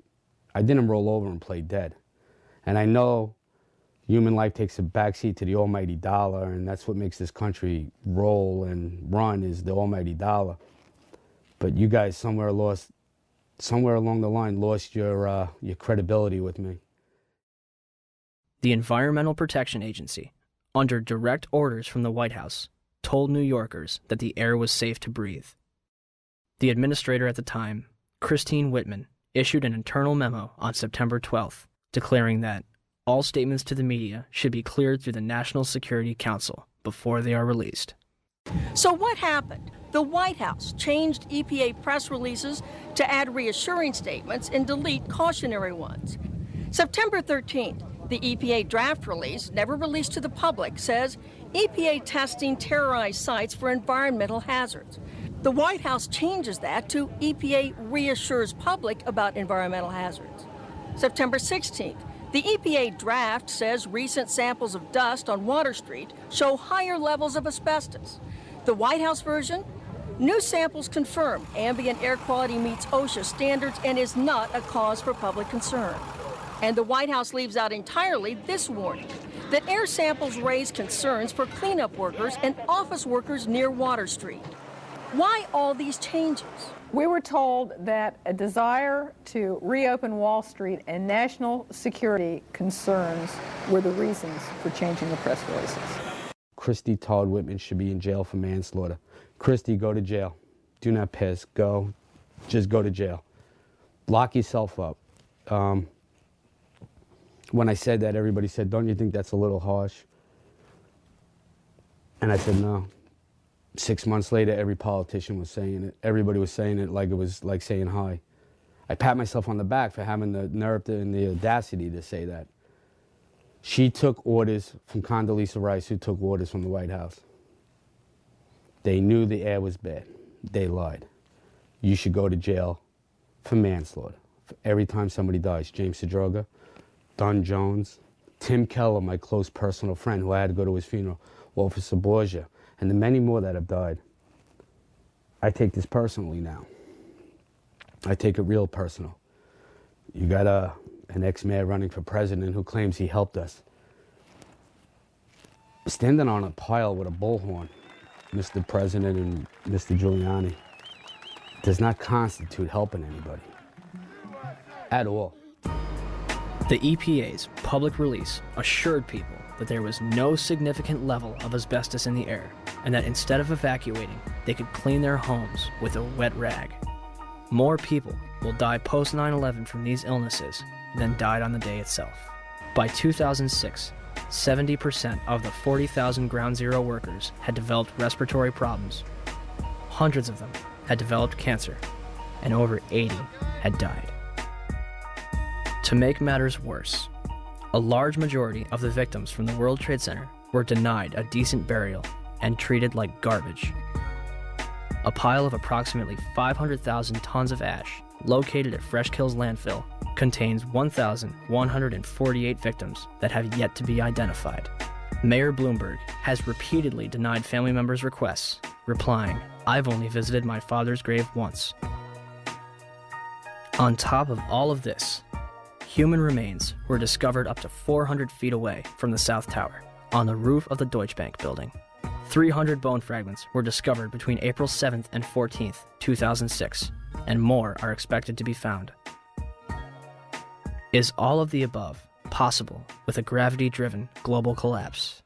I didn't roll over and play dead. And I know human life takes a backseat to the almighty dollar, and that's what makes this country roll and run, is the almighty dollar. But you guys somewhere along the line lost your credibility with me. The Environmental Protection Agency, under direct orders from the White House, told New Yorkers that the air was safe to breathe. The administrator at the time, Christine Whitman, issued an internal memo on September 12th, declaring that all statements to the media should be cleared through the National Security Council before they are released. So what happened? The White House changed EPA press releases to add reassuring statements and delete cautionary ones. September 13th, the EPA draft release, never released to the public, says EPA testing terrorized sites for environmental hazards. The White House changes that to EPA reassures public about environmental hazards. September 16th, the EPA draft says recent samples of dust on Water Street show higher levels of asbestos. The White House version? New samples confirm ambient air quality meets OSHA standards and is not a cause for public concern. And the White House leaves out entirely this warning, that air samples raise concerns for cleanup workers and office workers near Water Street. Why all these changes? We were told that a desire to reopen Wall Street and national security concerns were the reasons for changing the press releases. Christy Todd Whitman should be in jail for manslaughter. Christy, go to jail. Do not piss. Go. Just go to jail. Lock yourself up. When I said that, everybody said, don't you think that's a little harsh? And I said, no. 6 months later, every politician was saying it. Everybody was saying it like it was like saying hi. I pat myself on the back for having the nerve and the audacity to say that. She took orders from Condoleezza Rice, who took orders from the White House. They knew the air was bad. They lied. You should go to jail for manslaughter. For every time somebody dies. James Sedroga, Don Jones, Tim Keller, my close personal friend who I had to go to his funeral, Officer Borgia, and the many more that have died. I take this personally now. I take it real personal. You got an ex-mayor running for president who claims he helped us. Standing on a pile with a bullhorn, Mr. President and Mr. Giuliani, does not constitute helping anybody. At all. The EPA's public release assured people that there was no significant level of asbestos in the air, and that instead of evacuating, they could clean their homes with a wet rag. More people will die post 9/11 from these illnesses than died on the day itself. By 2006, 70% of the 40,000 Ground Zero workers had developed respiratory problems. Hundreds of them had developed cancer, and over 80 had died. To make matters worse, A large majority of the victims from the World Trade Center were denied a decent burial and treated like garbage. A pile of approximately 500,000 tons of ash located at Fresh Kills landfill contains 1,148 victims that have yet to be identified. Mayor Bloomberg has repeatedly denied family members' requests, replying, "I've only visited my father's grave once." On top of all of this, human remains were discovered up to 400 feet away from the South Tower, on the roof of the Deutsche Bank building. 300 bone fragments were discovered between April 7th and 14th, 2006, and more are expected to be found. Is all of the above possible with a gravity-driven global collapse?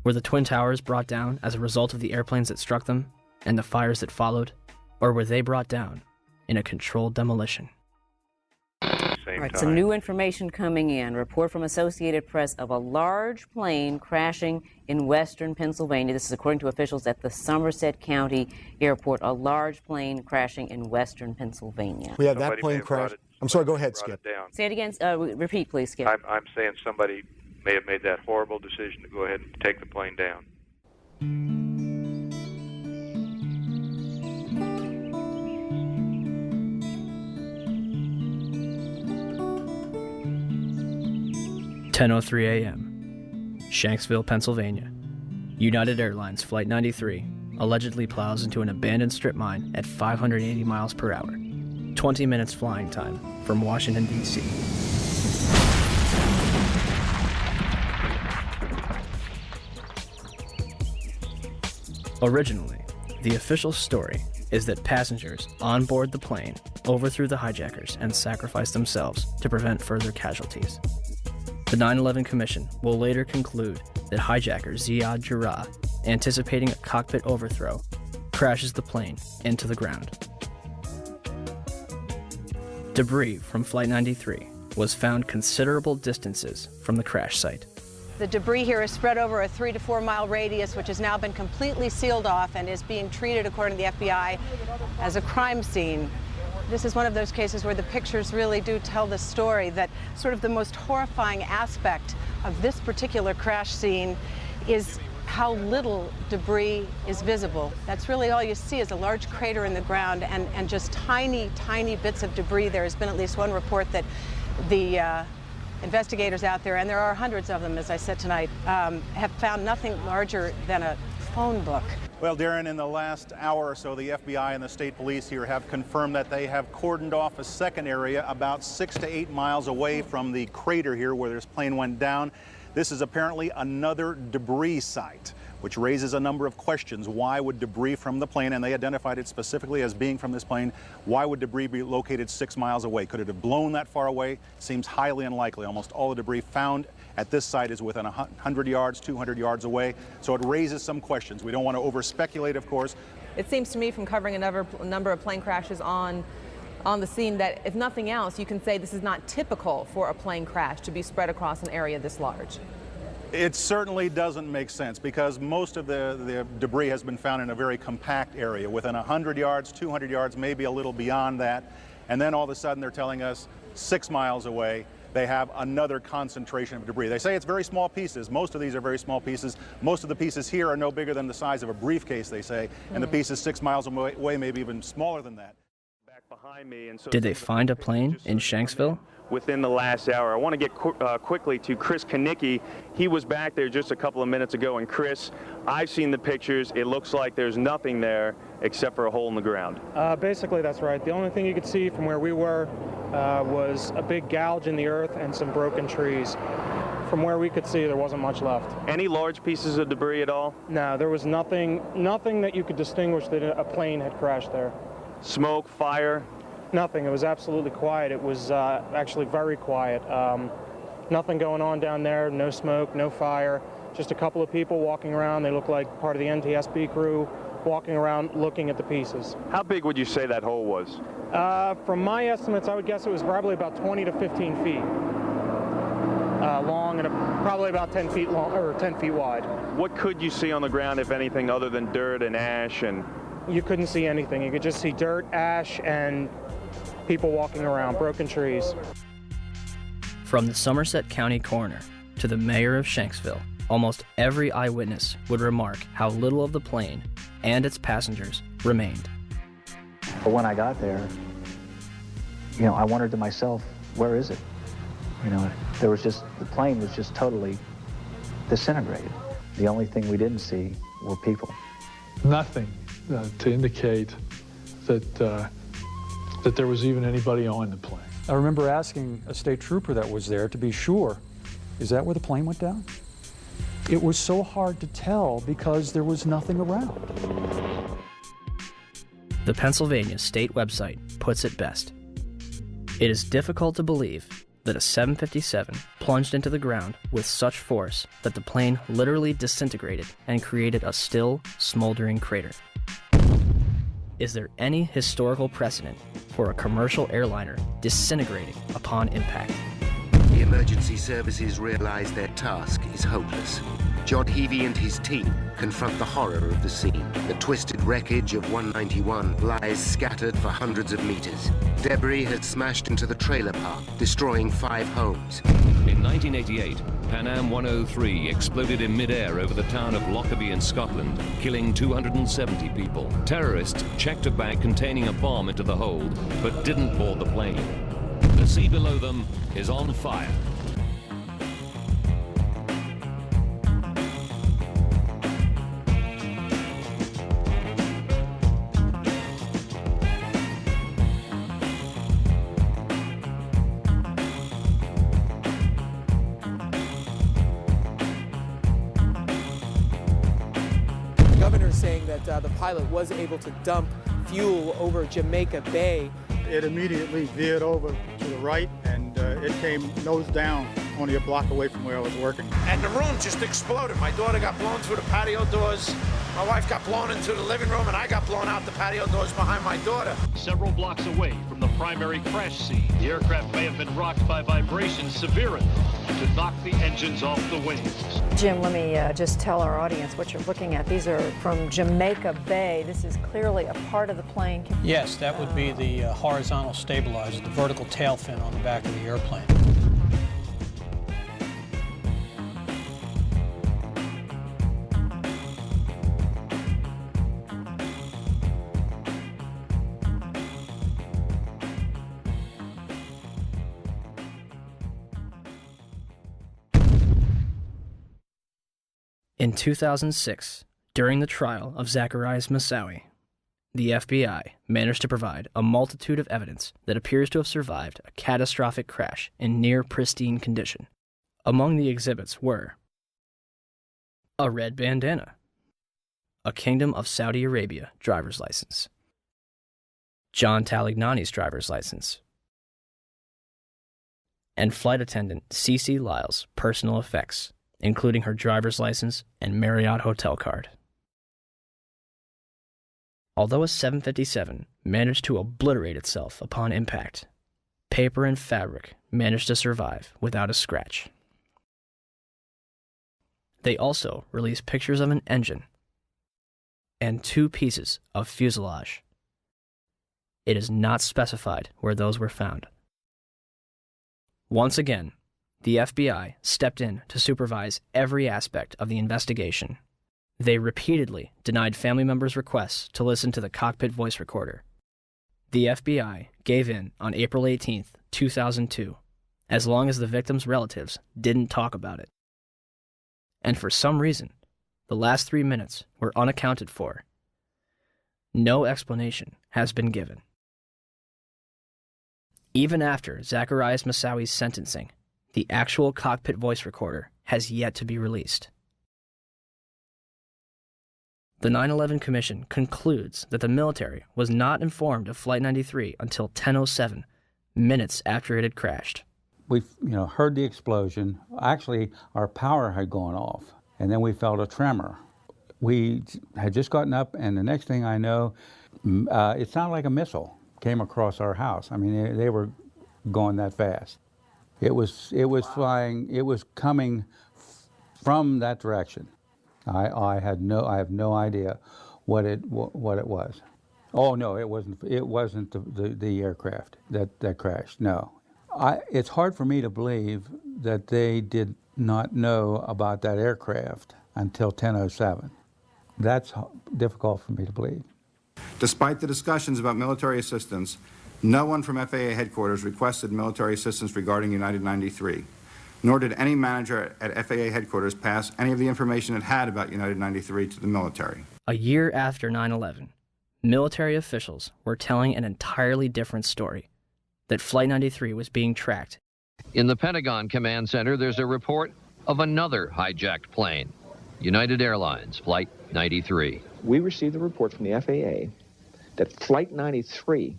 Were the Twin Towers brought down as a result of the airplanes that struck them and the fires that followed, or were they brought down in a controlled demolition? All right, some new information coming in. Report from Associated Press of a large plane crashing in western Pennsylvania. This is according to officials at the Somerset County Airport. A large plane crashing in western Pennsylvania. We have that plane crash. I'm sorry, go ahead, Skip. Say it again. Repeat, please, Skip. I'm saying somebody may have made that horrible decision to go ahead and take the plane down. 10:03 a.m., Shanksville, Pennsylvania. United Airlines Flight 93 allegedly plows into an abandoned strip mine at 580 miles per hour. 20 minutes flying time from Washington, D.C. Originally, the official story is that passengers on board the plane overthrew the hijackers and sacrificed themselves to prevent further casualties. The 9/11 Commission will later conclude that hijacker Ziad Jarrah, anticipating a cockpit overthrow, crashes the plane into the ground. Debris from Flight 93 was found considerable distances from the crash site. The debris here is spread over a 3 to 4 mile radius, which has now been completely sealed off and is being treated, according to the FBI, as a crime scene. This is one of those cases where the pictures really do tell the story, that sort of the most horrifying aspect of this particular crash scene is how little debris is visible. That's really all you see is a large crater in the ground and just tiny, tiny bits of debris. There has been at least one report that the investigators out there, and there are hundreds of them, as I said tonight, have found nothing larger than a phone book. Well, Darren, in the last hour or so, the FBI and the state police here have confirmed that they have cordoned off a second area about 6 to 8 miles away from the crater here where this plane went down. This is apparently another debris site, which raises a number of questions. Why would debris from the plane, and they identified it specifically as being from this plane, why would debris be located 6 miles away? Could it have blown that far away? Seems highly unlikely. Almost all the debris found at this site is within 100 yards, 200 yards away. So it raises some questions. We don't want to over-speculate, of course. It seems to me, from covering a number of plane crashes on the scene, that if nothing else, you can say this is not typical for a plane crash to be spread across an area this large. It certainly doesn't make sense because most of the debris has been found in a very compact area within 100 yards, 200 yards, maybe a little beyond that. And then all of a sudden they're telling us 6 miles away they have another concentration of debris. They say it's very small pieces. Most of these are very small pieces. Most of the pieces here are no bigger than the size of a briefcase, they say, and the pieces 6 miles away maybe even smaller than that. Behind me, and so Did they find a plane in Shanksville? within the last hour. I want to get quickly to Chris Kanicki. He was back there just a couple of minutes ago, and Chris, I've seen the pictures. It looks like there's nothing there except for a hole in the ground. Basically, that's right. The only thing you could see from where we were was a big gouge in the earth and some broken trees. From where we could see, there wasn't much left. Any large pieces of debris at all? No, there was nothing that you could distinguish that a plane had crashed there. Smoke, fire? Nothing. It was absolutely quiet. It was actually very quiet. Nothing going on down there, no smoke, no fire, just a couple of people walking around. They look like part of the NTSB crew walking around looking at the pieces. How big would you say that hole was? From my estimates, I would guess it was probably about 20 to 15 feet long and probably about 10 feet long or 10 feet wide. What could you see on the ground, if anything, other than dirt and ash? And you couldn't see anything. You could just see dirt, ash, and people walking around, broken trees. From the Somerset County coroner to the mayor of Shanksville, almost every eyewitness would remark how little of the plane and its passengers remained. But when I got there, I wondered to myself, where is it? The plane was just totally disintegrated. The only thing we didn't see were people. Nothing to indicate that there was even anybody on the plane. I remember asking a state trooper that was there to be sure, is that where the plane went down? It was so hard to tell because there was nothing around. The Pennsylvania state website puts it best. It is difficult to believe that a 757 plunged into the ground with such force that the plane literally disintegrated and created a still, smoldering crater. Is there any historical precedent for a commercial airliner disintegrating upon impact? The emergency services realize their task is hopeless. John Heavey and his team confront the horror of the scene. The twisted wreckage of 191 lies scattered for hundreds of meters. Debris has smashed into the trailer park, destroying 5 homes. In 1988, Pan Am 103 exploded in mid-air over the town of Lockerbie in Scotland, killing 270 people. Terrorists checked a bag containing a bomb into the hold, but didn't board the plane. The sea below them is on fire. The governor is saying that the pilot was able to dump fuel over Jamaica Bay. It immediately veered over to the right, and it came nose down, only a block away from where I was working. And the room just exploded. My daughter got blown through the patio doors. My wife got blown into the living room, and I got blown out the patio doors behind my daughter. Several blocks away from the primary crash scene, the aircraft may have been rocked by vibrations severe enough to knock the engines off the wings. Jim, let me just tell our audience what you're looking at. These are from Jamaica Bay. This is clearly a part of the plane. Yes, that would be the horizontal stabilizer, the vertical tail fin on the back of the airplane. In 2006, during the trial of Zacharias Moussaoui, the FBI managed to provide a multitude of evidence that appears to have survived a catastrophic crash in near pristine condition. Among the exhibits were a red bandana, a Kingdom of Saudi Arabia driver's license, John Talignani's driver's license, and flight attendant Cece Lyle's personal effects, including her driver's license and Marriott hotel card. Although a 757 managed to obliterate itself upon impact, paper and fabric managed to survive without a scratch. They also released pictures of an engine and 2 pieces of fuselage. It is not specified where those were found. Once again, the FBI stepped in to supervise every aspect of the investigation. They repeatedly denied family members' requests to listen to the cockpit voice recorder. The FBI gave in on April 18, 2002, as long as the victims' relatives didn't talk about it. And for some reason, the last 3 minutes were unaccounted for. No explanation has been given. Even after Zacharias Moussaoui's sentencing, the actual cockpit voice recorder has yet to be released. The 9/11 Commission concludes that the military was not informed of Flight 93 until 10:07, minutes after it had crashed. We heard the explosion. Actually, our power had gone off, and then we felt a tremor. We had just gotten up, and the next thing I know, it sounded like a missile came across our house. I mean, they were going that fast. It was flying. It was coming from that direction. I have no idea what it was. Oh no, it wasn't. It wasn't the aircraft that crashed. No, It's hard for me to believe that they did not know about that aircraft until 10:07. That's difficult for me to believe. Despite the discussions about military assistance, no one from FAA headquarters requested military assistance regarding United 93, nor did any manager at FAA headquarters pass any of the information it had about United 93 to the military. A year after 9/11, military officials were telling an entirely different story, that Flight 93 was being tracked. In the Pentagon Command Center, there's a report of another hijacked plane, United Airlines Flight 93. We received a report from the FAA that Flight 93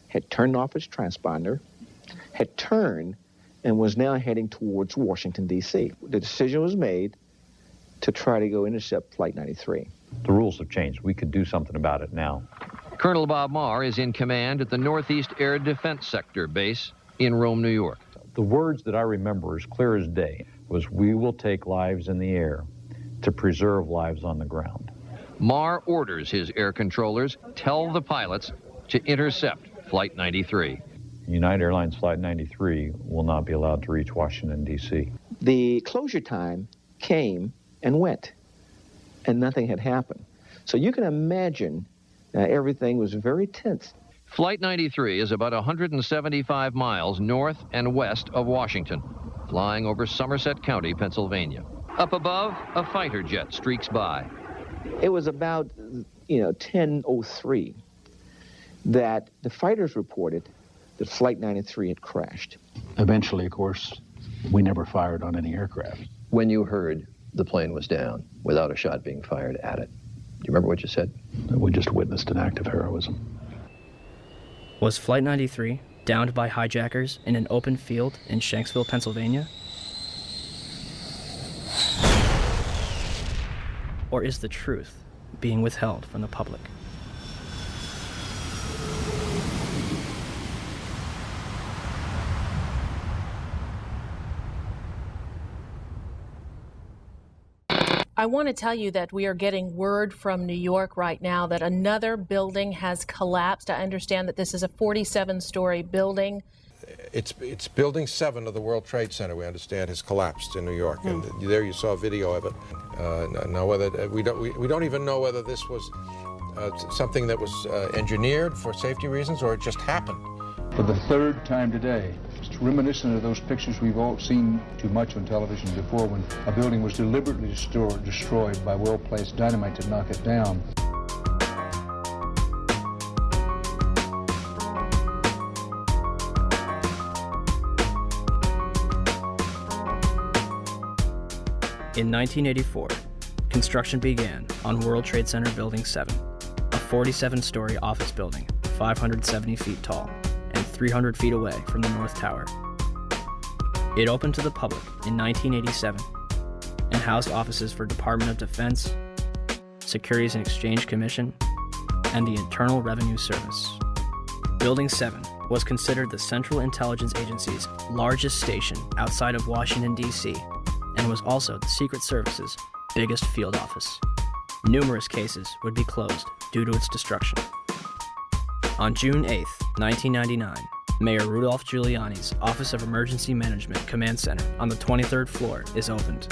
had turned off its transponder, had turned, and was now heading towards Washington, D.C. The decision was made to try to go intercept Flight 93. The rules have changed. We could do something about it now. Colonel Bob Marr is in command at the Northeast Air Defense Sector base in Rome, New York. The words that I remember as clear as day was, "We will take lives in the air to preserve lives on the ground." Marr orders his air controllers tell the pilots to intercept Flight 93. United Airlines Flight 93 will not be allowed to reach Washington, D.C. The closure time came and went, and nothing had happened. So you can imagine everything was very tense. Flight 93 is about 175 miles north and west of Washington, flying over Somerset County, Pennsylvania. Up above, a fighter jet streaks by. It was about, 10:03 that the fighters reported that Flight 93 had crashed. Eventually, of course, we never fired on any aircraft. When you heard the plane was down without a shot being fired at it, do you remember what you said? We just witnessed an act of heroism. Was Flight 93 downed by hijackers in an open field in Shanksville, Pennsylvania? Or is the truth being withheld from the public? I want to tell you that we are getting word from New York right now that another building has collapsed. I understand that this is a 47-story building. It's Building 7 of the World Trade Center, we understand, has collapsed in New York, and there you saw a video of it. Now, whether we don't even know whether this was something that was engineered for safety reasons or it just happened. For the third time today, it's reminiscent of those pictures we've all seen too much on television before, when a building was deliberately destroyed by well-placed dynamite to knock it down. In 1984, construction began on World Trade Center Building 7, a 47-story office building, 570 feet tall, and 300 feet away from the North Tower. It opened to the public in 1987 and housed offices for Department of Defense, Securities and Exchange Commission, and the Internal Revenue Service. Building 7 was considered the Central Intelligence Agency's largest station outside of Washington, D.C., and was also the Secret Service's biggest field office. Numerous cases would be closed due to its destruction. On June 8, 1999, Mayor Rudolph Giuliani's Office of Emergency Management Command Center on the 23rd floor is opened.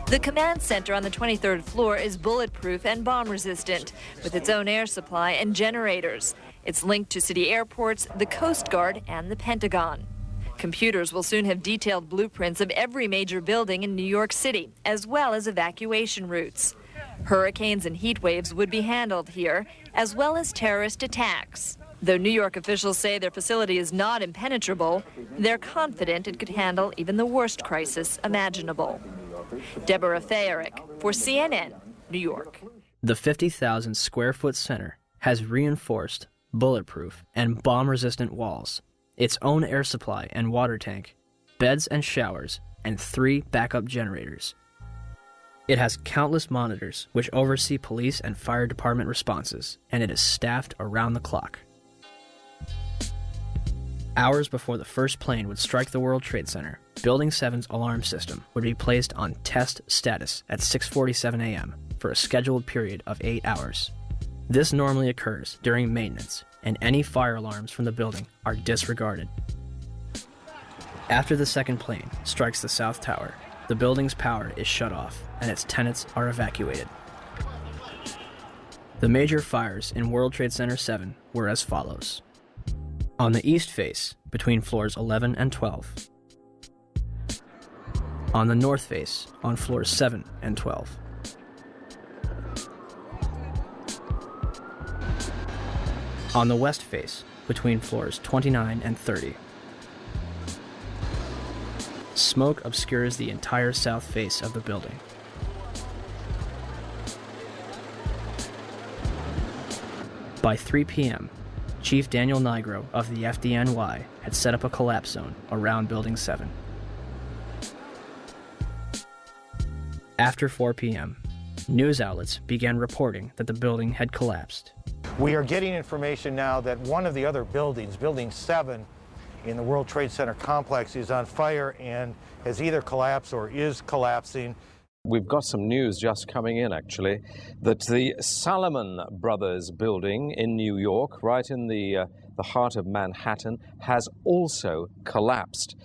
The command center on the 23rd floor is bulletproof and bomb resistant, with its own air supply and generators. It's linked to city airports, the Coast Guard, and the Pentagon. Computers will soon have detailed blueprints of every major building in New York City, as well as evacuation routes. Hurricanes and heat waves would be handled here, as well as terrorist attacks. Though New York officials say their facility is not impenetrable, they're confident it could handle even the worst crisis imaginable. Deborah Fayerick for CNN, New York. The 50,000 square foot center has reinforced, bulletproof, and bomb-resistant walls, its own air supply and water tank, beds and showers, and 3 backup generators. It has countless monitors which oversee police and fire department responses, and it is staffed around the clock. Hours before the first plane would strike the World Trade Center, Building 7's alarm system would be placed on test status at 6:47 a.m. for a scheduled period of 8 hours. This normally occurs during maintenance, and any fire alarms from the building are disregarded. After the second plane strikes the South Tower, the building's power is shut off and its tenants are evacuated. The major fires in World Trade Center 7 were as follows. On the east face, between floors 11 and 12. On the north face, on floors 7 and 12. On the west face, between floors 29 and 30. Smoke obscures the entire south face of the building. By 3 p.m., Chief Daniel Nigro of the FDNY had set up a collapse zone around Building 7. After 4 p.m., news outlets began reporting that the building had collapsed. We are getting information now that one of the other buildings, Building 7, in the World Trade Center complex is on fire and has either collapsed or is collapsing. We've got some news just coming in, actually, that the Salomon Brothers building in New York, right in the heart of Manhattan, has also collapsed.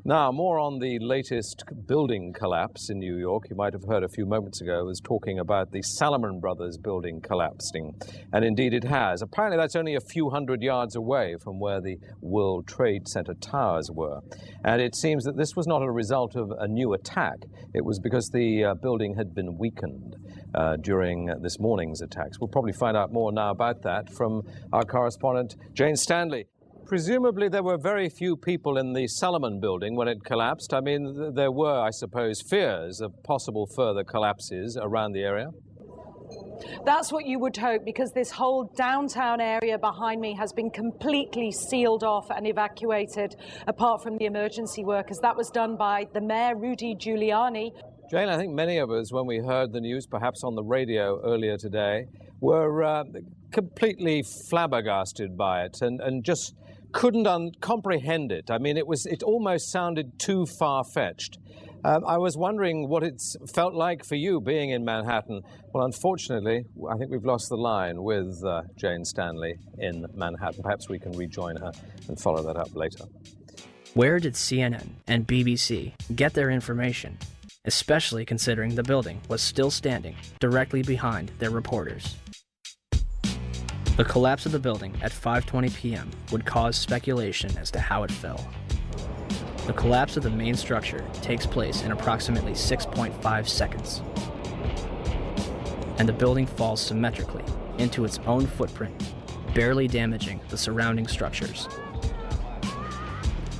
Now, more on the latest building collapse in New York. You might have heard a few moments ago, I was talking about the Salomon Brothers building collapsing. And indeed it has. Apparently that's only a few hundred yards away from where the World Trade Center towers were. And it seems that this was not a result of a new attack. It was because the building had been weakened during this morning's attacks. We'll probably find out more now about that from our correspondent, Jane Stanley. Presumably there were very few people in the Salomon building when it collapsed. I mean, there were, I suppose, fears of possible further collapses around the area. That's what you would hope, because this whole downtown area behind me has been completely sealed off and evacuated, apart from the emergency workers. That was done by the mayor, Rudy Giuliani. Jane, I think many of us, when we heard the news, perhaps on the radio earlier today, were completely flabbergasted by it and just couldn't comprehend it. I mean, it almost sounded too far-fetched. I was wondering what it's felt like for you being in Manhattan. Well, unfortunately, I think we've lost the line with Jane Stanley in Manhattan. Perhaps we can rejoin her and follow that up later. Where did CNN and BBC get their information, especially considering the building was still standing directly behind their reporters? The collapse of the building at 5:20 p.m. would cause speculation as to how it fell. The collapse of the main structure takes place in approximately 6.5 seconds, and the building falls symmetrically into its own footprint, barely damaging the surrounding structures.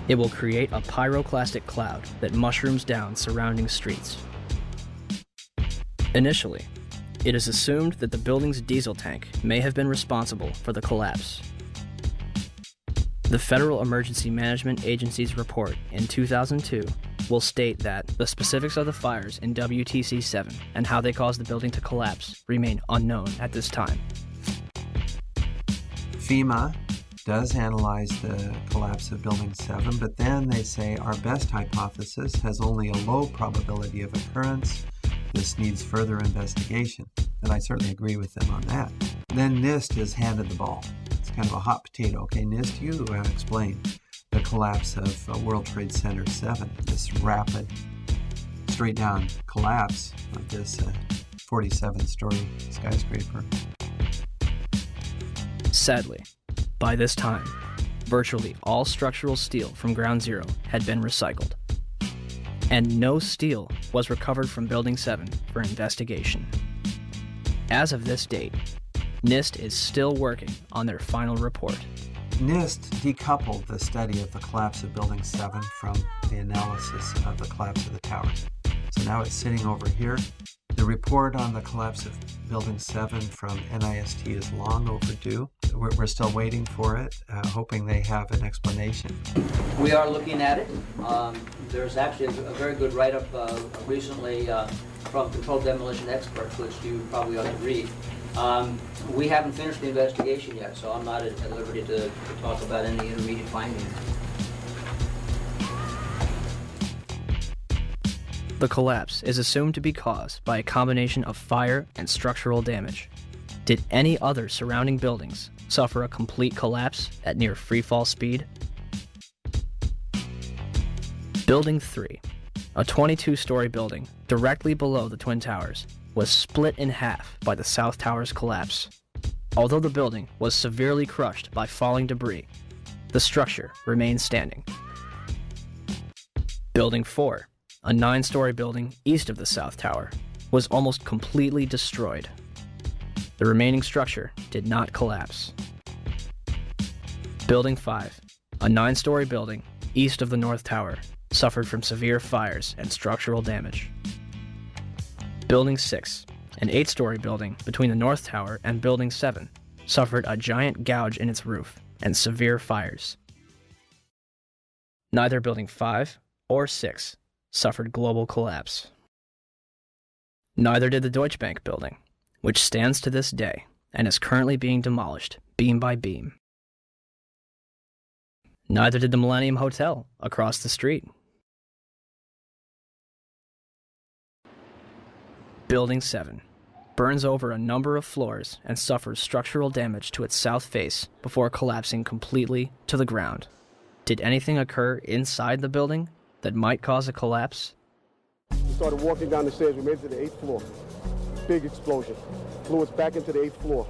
It will create a pyroclastic cloud that mushrooms down surrounding streets. Initially, it is assumed that the building's diesel tank may have been responsible for the collapse. The Federal Emergency Management Agency's report in 2002 will state that the specifics of the fires in WTC 7 and how they caused the building to collapse remain unknown at this time. FEMA does analyze the collapse of Building 7, but then they say our best hypothesis has only a low probability of occurrence. This needs further investigation, and I certainly agree with them on that. Then NIST is handed the ball. It's kind of a hot potato. Okay, NIST, you explain the collapse of World Trade Center 7, this rapid, straight-down collapse of this 47-story skyscraper. Sadly, by this time, virtually all structural steel from Ground Zero had been recycled, and no steel was recovered from Building 7 for investigation. As of this date, NIST is still working on their final report. NIST decoupled the study of the collapse of Building 7 from the analysis of the collapse of the towers. So now it's sitting over here. The report on the collapse of Building 7 from NIST is long overdue. We're still waiting for it, hoping they have an explanation. We are looking at it. There's actually a very good write-up recently from Controlled Demolition Experts, which you probably ought to read. We haven't finished the investigation yet, so I'm not at liberty to talk about any intermediate findings. The collapse is assumed to be caused by a combination of fire and structural damage. Did any other surrounding buildings suffer a complete collapse at near freefall speed? Building 3, a 22-story building directly below the Twin Towers, was split in half by the South Tower's collapse. Although the building was severely crushed by falling debris, the structure remained standing. Building 4, a 9-story building east of the South Tower, was almost completely destroyed. The remaining structure did not collapse. Building 5, a 9-story building east of the North Tower, suffered from severe fires and structural damage. Building 6, an 8-story building between the North Tower and Building 7, suffered a giant gouge in its roof and severe fires. Neither Building 5 or 6 suffered global collapse. Neither did the Deutsche Bank building, which stands to this day and is currently being demolished beam by beam. Neither did the Millennium Hotel across the street. Building 7 burns over a number of floors and suffers structural damage to its south face before collapsing completely to the ground. Did anything occur inside the building that might cause a collapse? We started walking down the stairs. We made it to the 8th floor. Big explosion. Flew us back into the 8th floor.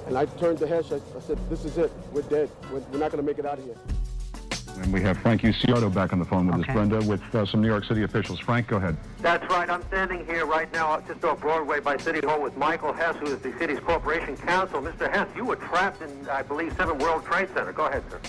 And I turned to Hesh. I said, this is it. We're dead. We're not going to make it out of here. And we have Frank Uciardo back on the phone with us, Brenda, with some New York City officials. Frank, go ahead. That's right. I'm standing here right now just off Broadway by City Hall with Michael Hess, who is the city's corporation counsel. Mr. Hess, you were trapped in, I believe, 7 World Trade Center. Go ahead, sir.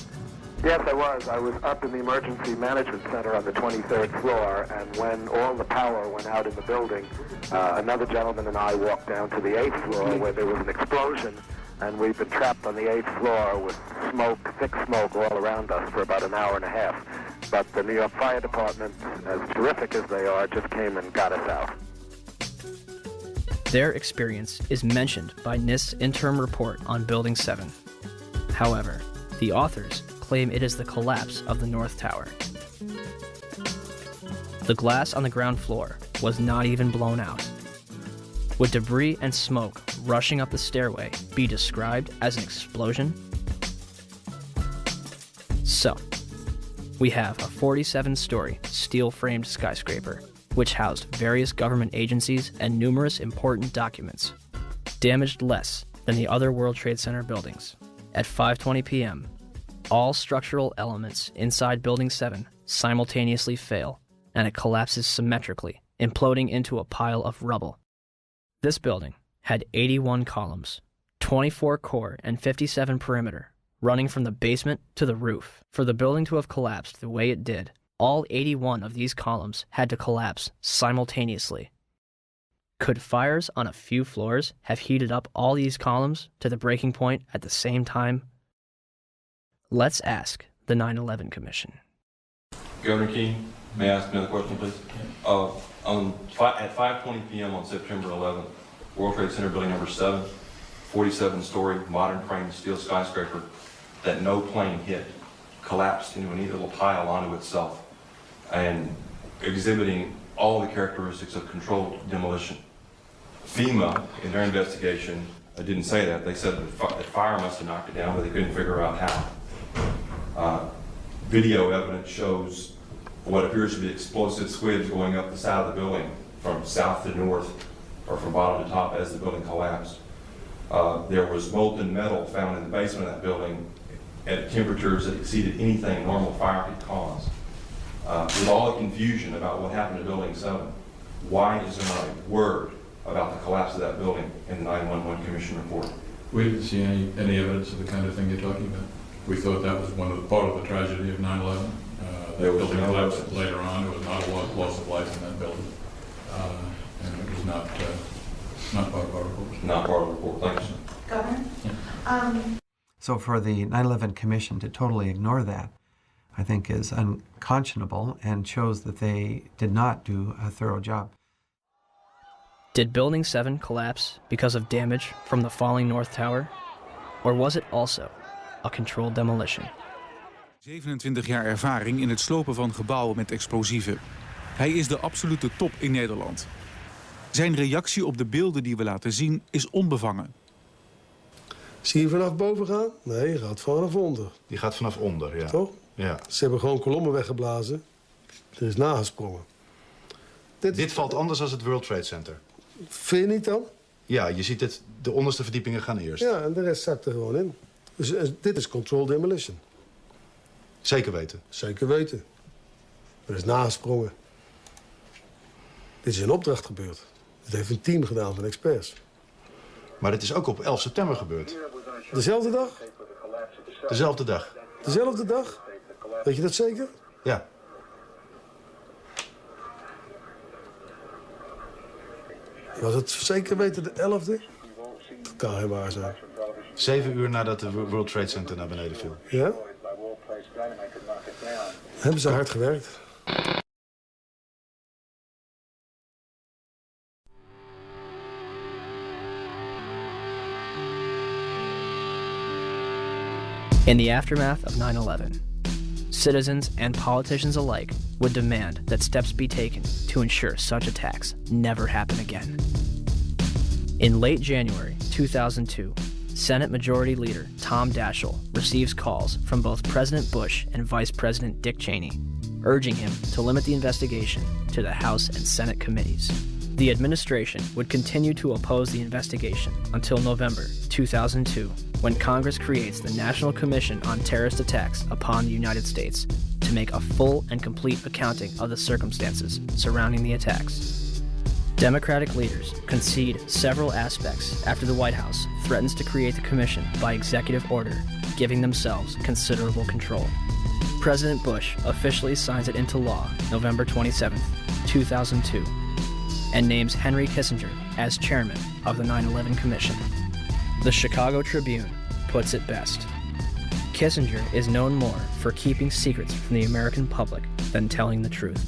Yes, I was. I was up in the emergency management center on the 23rd floor, and when all the power went out in the building, another gentleman and I walked down to the 8th floor where there was an explosion, and we've been trapped on the 8th floor with smoke, thick smoke all around us for about an hour and a half. But the New York Fire Department, as terrific as they are, just came and got us out. Their experience is mentioned by NIST's interim report on Building 7. However, the authors claim it is the collapse of the North Tower. The glass on the ground floor was not even blown out. Would debris and smoke rushing up the stairway be described as an explosion? So, we have a 47-story steel-framed skyscraper, which housed various government agencies and numerous important documents, damaged less than the other World Trade Center buildings. At 5:20 p.m., all structural elements inside Building 7 simultaneously fail, and it collapses symmetrically, imploding into a pile of rubble. This building had 81 columns, 24 core and 57 perimeter, running from the basement to the roof. For the building to have collapsed the way it did, all 81 of these columns had to collapse simultaneously. Could fires on a few floors have heated up all these columns to the breaking point at the same time? Let's ask the 9/11 Commission. Governor King, may I ask another question, please? At 5:20 p.m. on September 11th, World Trade Center building number 7, 47-story modern frame steel skyscraper that no plane hit, collapsed into a neat little pile onto itself and exhibiting all the characteristics of controlled demolition. FEMA, in their investigation, didn't say that. They said that fire must have knocked it down, but they couldn't figure out how. Video evidence shows what appears to be explosive squibs going up the side of the building from south to north or from bottom to top as the building collapsed. There was molten metal found in the basement of that building at temperatures that exceeded anything normal fire could cause. With all the confusion about what happened to Building 7, why is there not a word about the collapse of that building in the 911 Commission report? We didn't see any evidence of the kind of thing you're talking about. We thought that was part of the tragedy of 9/11. That building collapsed later on. There was not a loss of life in that building. And it was not part of our report. Not part of the report. Thanks. Governor? Yeah. So for the 9/11 Commission to totally ignore that, I think is unconscionable and shows that they did not do a thorough job. Did Building 7 collapse because of damage from the falling North Tower? Or was it also a controlled demolition? 27 jaar ervaring in het slopen van gebouwen met explosieven. Hij is de absolute top in Nederland. Zijn reactie op de beelden die we laten zien is onbevangen. Zie je vanaf boven gaan? Nee, je gaat vanaf onder. Die gaat vanaf onder, ja. Toch? Ja. Ze hebben gewoon kolommen weggeblazen. Er is nagesprongen. Dit valt anders dan het World Trade Center. Vind je niet dan? Ja, je ziet het, de onderste verdiepingen gaan eerst. Ja, en de rest zakt er gewoon in. Dus dit is controlled demolition. Zeker weten? Zeker weten. Er is nagesprongen. Dit is in opdracht gebeurd. Dit heeft een team gedaan van experts. Maar dit is ook op 11 september gebeurd. Dezelfde dag? Dezelfde dag. Dezelfde dag? Weet je dat zeker? Ja. Was het zeker weten de 11e? Dat kan geen waar zijn. 7 uur nadat de World Trade Center naar beneden viel. Ja? Hebben ze hard gewerkt. In the aftermath of 9/11, citizens and politicians alike would demand that steps be taken to ensure such attacks never happen again. In late January 2002, Senate Majority Leader Tom Daschle receives calls from both President Bush and Vice President Dick Cheney, urging him to limit the investigation to the House and Senate committees. The administration would continue to oppose the investigation until November 2002, when Congress creates the National Commission on Terrorist Attacks upon the United States to make a full and complete accounting of the circumstances surrounding the attacks. Democratic leaders concede several aspects after the White House threatens to create the commission by executive order, giving themselves considerable control. President Bush officially signs it into law November 27, 2002, and names Henry Kissinger as chairman of the 9/11 Commission. The Chicago Tribune puts it best. Kissinger is known more for keeping secrets from the American public than telling the truth.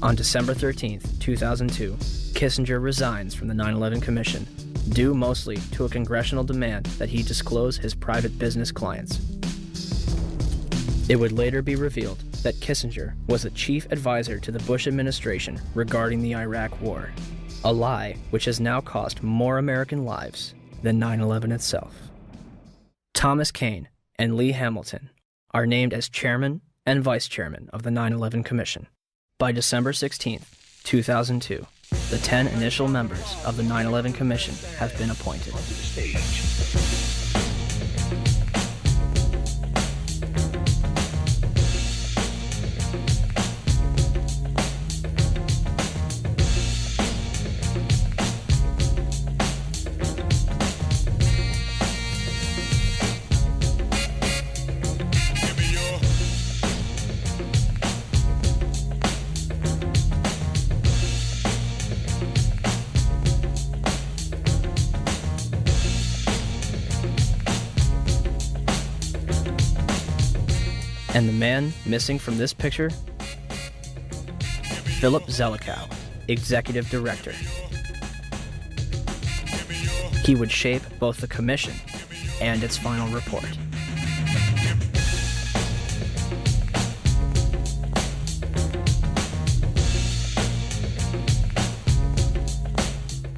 On December 13, 2002, Kissinger resigns from the 9/11 Commission, due mostly to a congressional demand that he disclose his private business clients. It would later be revealed that Kissinger was the chief advisor to the Bush administration regarding the Iraq War, a lie which has now cost more American lives than 9/11 itself. Thomas Kean and Lee Hamilton are named as chairman and vice chairman of the 9/11 Commission. By December 16, 2002, the 10 initial members of the 9/11 Commission have been appointed. And the man missing from this picture? Philip Zelikow, Executive Director. He would shape both the commission and its final report.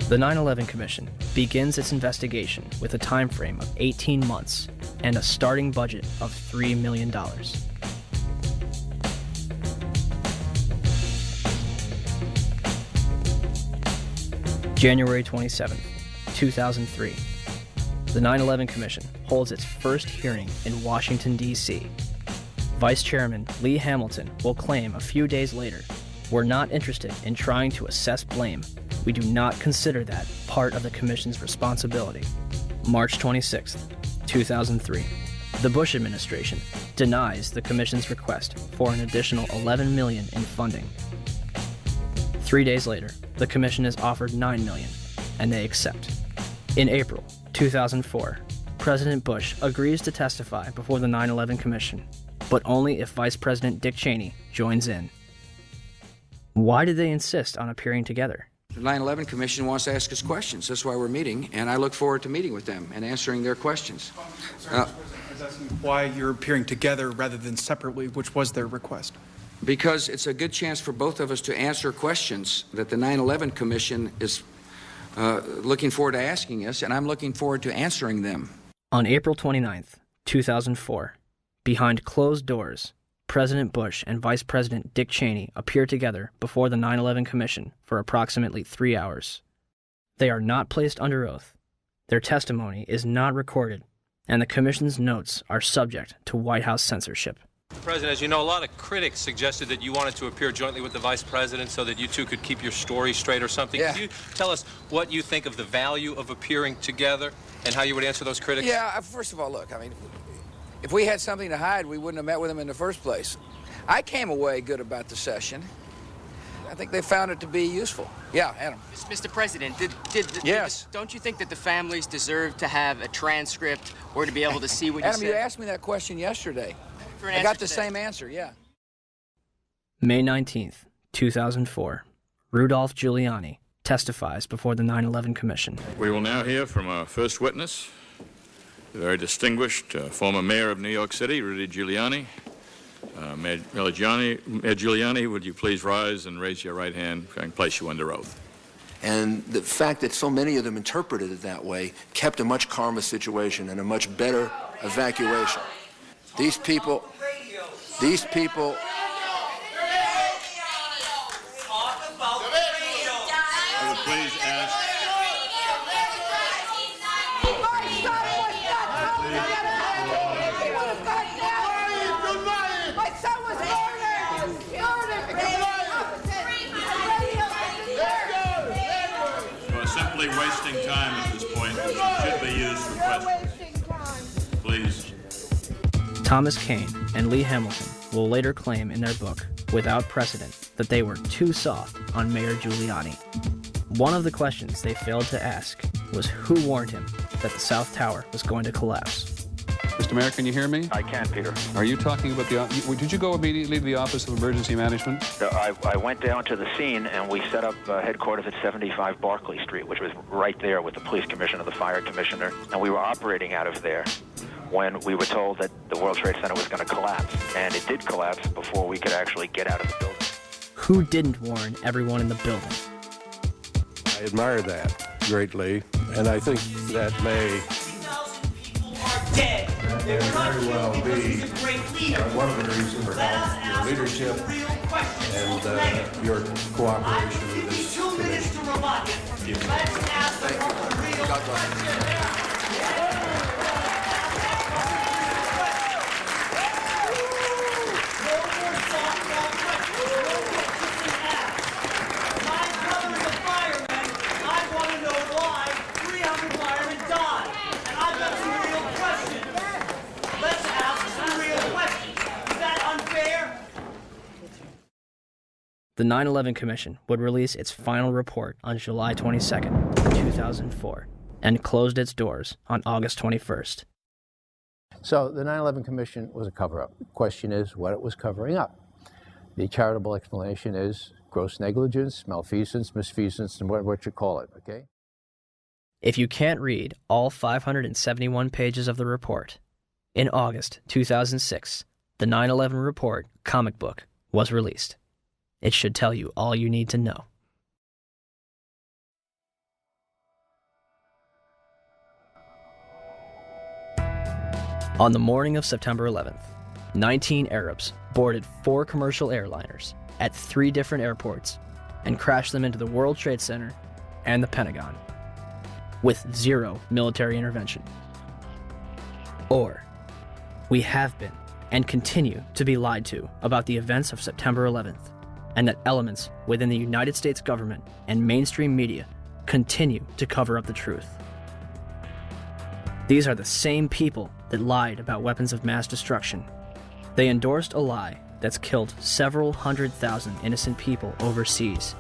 The 9/11 Commission begins its investigation with a time frame of 18 months and a starting budget of $3 million. January 27, 2003. The 9/11 Commission holds its first hearing in Washington, D.C. Vice Chairman Lee Hamilton will claim a few days later, "We're not interested in trying to assess blame. We do not consider that part of the Commission's responsibility." March 26, 2003. The Bush administration denies the Commission's request for an additional $11 million in funding. 3 days later, the Commission is offered $9 million, and they accept. In April 2004, President Bush agrees to testify before the 9/11 Commission, but only if Vice President Dick Cheney joins in. Why did they insist on appearing together? The 9/11 Commission wants to ask us questions. That's why we're meeting, and I look forward to meeting with them and answering their questions. I was asking why you're appearing together rather than separately, which was their request. Because it's a good chance for both of us to answer questions that the 9/11 Commission is looking forward to asking us, and I'm looking forward to answering them. On April 29, 2004, behind closed doors, President Bush and Vice President Dick Cheney appear together before the 9/11 Commission for approximately 3 hours. They are not placed under oath, their testimony is not recorded, and the Commission's notes are subject to White House censorship. President, as you know, a lot of critics suggested that you wanted to appear jointly with the Vice President so that you two could keep your story straight or something. Yeah. Could you tell us what you think of the value of appearing together and how you would answer those critics? Yeah, first of all, look, I mean, if we had something to hide, we wouldn't have met with them in the first place. I came away good about the session. I think they found it to be useful. Yeah, Adam. Mr. President, Yes. don't you think that the families deserve to have a transcript or to be able to see what Adam, you you said? asked me that question yesterday. For an I answer got the today. same answer, yeah. May 19th, 2004. Rudolph Giuliani testifies before the 9/11 Commission. We will now hear from our first witness, the very distinguished former mayor of New York City, Rudy Giuliani. Mayor Giuliani, would you please rise and raise your right hand so I can place you under oath? And the fact that so many of them interpreted it that way kept a much calmer situation and a much better evacuation. These people. I would please ask. My son was murdered! You are simply wasting time at this point, which should be used for questions. Please. Thomas Kane and Lee Hamilton will later claim in their book, Without Precedent, that they were too soft on Mayor Giuliani. One of the questions they failed to ask was who warned him that the South Tower was going to collapse. Mr. Mayor, can you hear me? I can, Peter. Are you talking about did you go immediately to the Office of Emergency Management? I went down to the scene and we set up headquarters at 75 Barclay Street, which was right there with the police commissioner, the fire commissioner, and we were operating out of there when we were told that the World Trade Center was going to collapse. And it did collapse before we could actually get out of the building. Who didn't warn everyone in the building? I admire that greatly, and I think that may very well be one of the reasons for your leadership and your cooperation with this commission. Thank you. God bless you. The 9/11 Commission would release its final report on July 22nd, 2004, and closed its doors on August 21st. So the 9/11 Commission was a cover-up. The question is what it was covering up. The charitable explanation is gross negligence, malfeasance, misfeasance, and what you call it, okay? If you can't read all 571 pages of the report, in August 2006, the 9/11 Report comic book was released. It should tell you all you need to know. On the morning of September 11th, 19 Arabs boarded 4 commercial airliners at 3 different airports and crashed them into the World Trade Center and the Pentagon, with 0 military intervention. Or, we have been and continue to be lied to about the events of September 11th, and that elements within the United States government and mainstream media continue to cover up the truth. These are the same people that lied about weapons of mass destruction. They endorsed a lie that's killed several 100,000 innocent people overseas.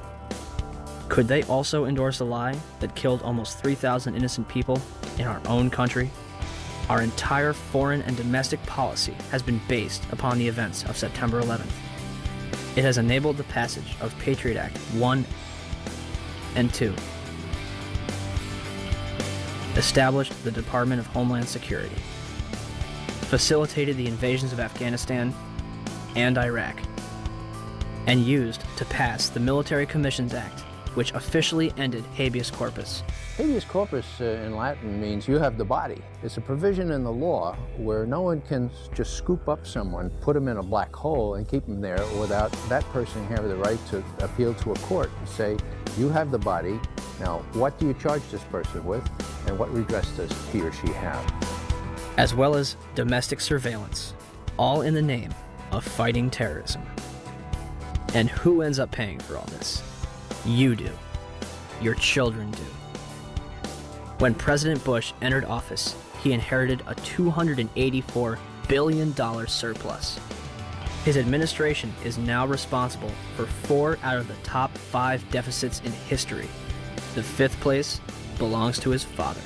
Could they also endorse a lie that killed almost 3,000 innocent people in our own country? Our entire foreign and domestic policy has been based upon the events of September 11th. It has enabled the passage of Patriot Act 1 and 2, established the Department of Homeland Security, facilitated the invasions of Afghanistan and Iraq, and used to pass the Military Commissions Act which officially ended habeas corpus. Habeas corpus in Latin means you have the body. It's a provision in the law where no one can just scoop up someone, put them in a black hole, and keep them there without that person having the right to appeal to a court and say, you have the body, now what do you charge this person with, and what redress does he or she have? As well as domestic surveillance, all in the name of fighting terrorism. And who ends up paying for all this? You do. Your children do. When President Bush entered office, he inherited a $284 billion surplus. His administration is now responsible for 4 out of the top 5 deficits in history. The 5th place belongs to his father.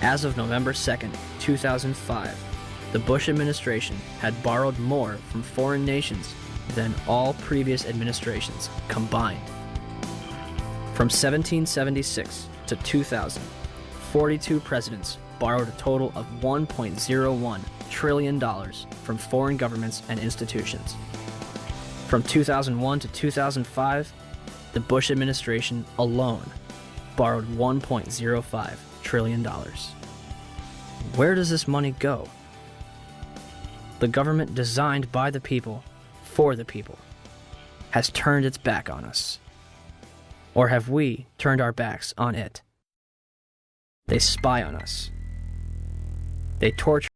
As of November 2nd, 2005, the Bush administration had borrowed more from foreign nations than all previous administrations combined. From 1776 to 2000, 42 presidents borrowed a total of $1.01 trillion from foreign governments and institutions. From 2001 to 2005, the Bush administration alone borrowed $1.05 trillion. Where does this money go? The government designed by the people, for the people, has turned its back on us. Or have we turned our backs on it? They spy on us. They torture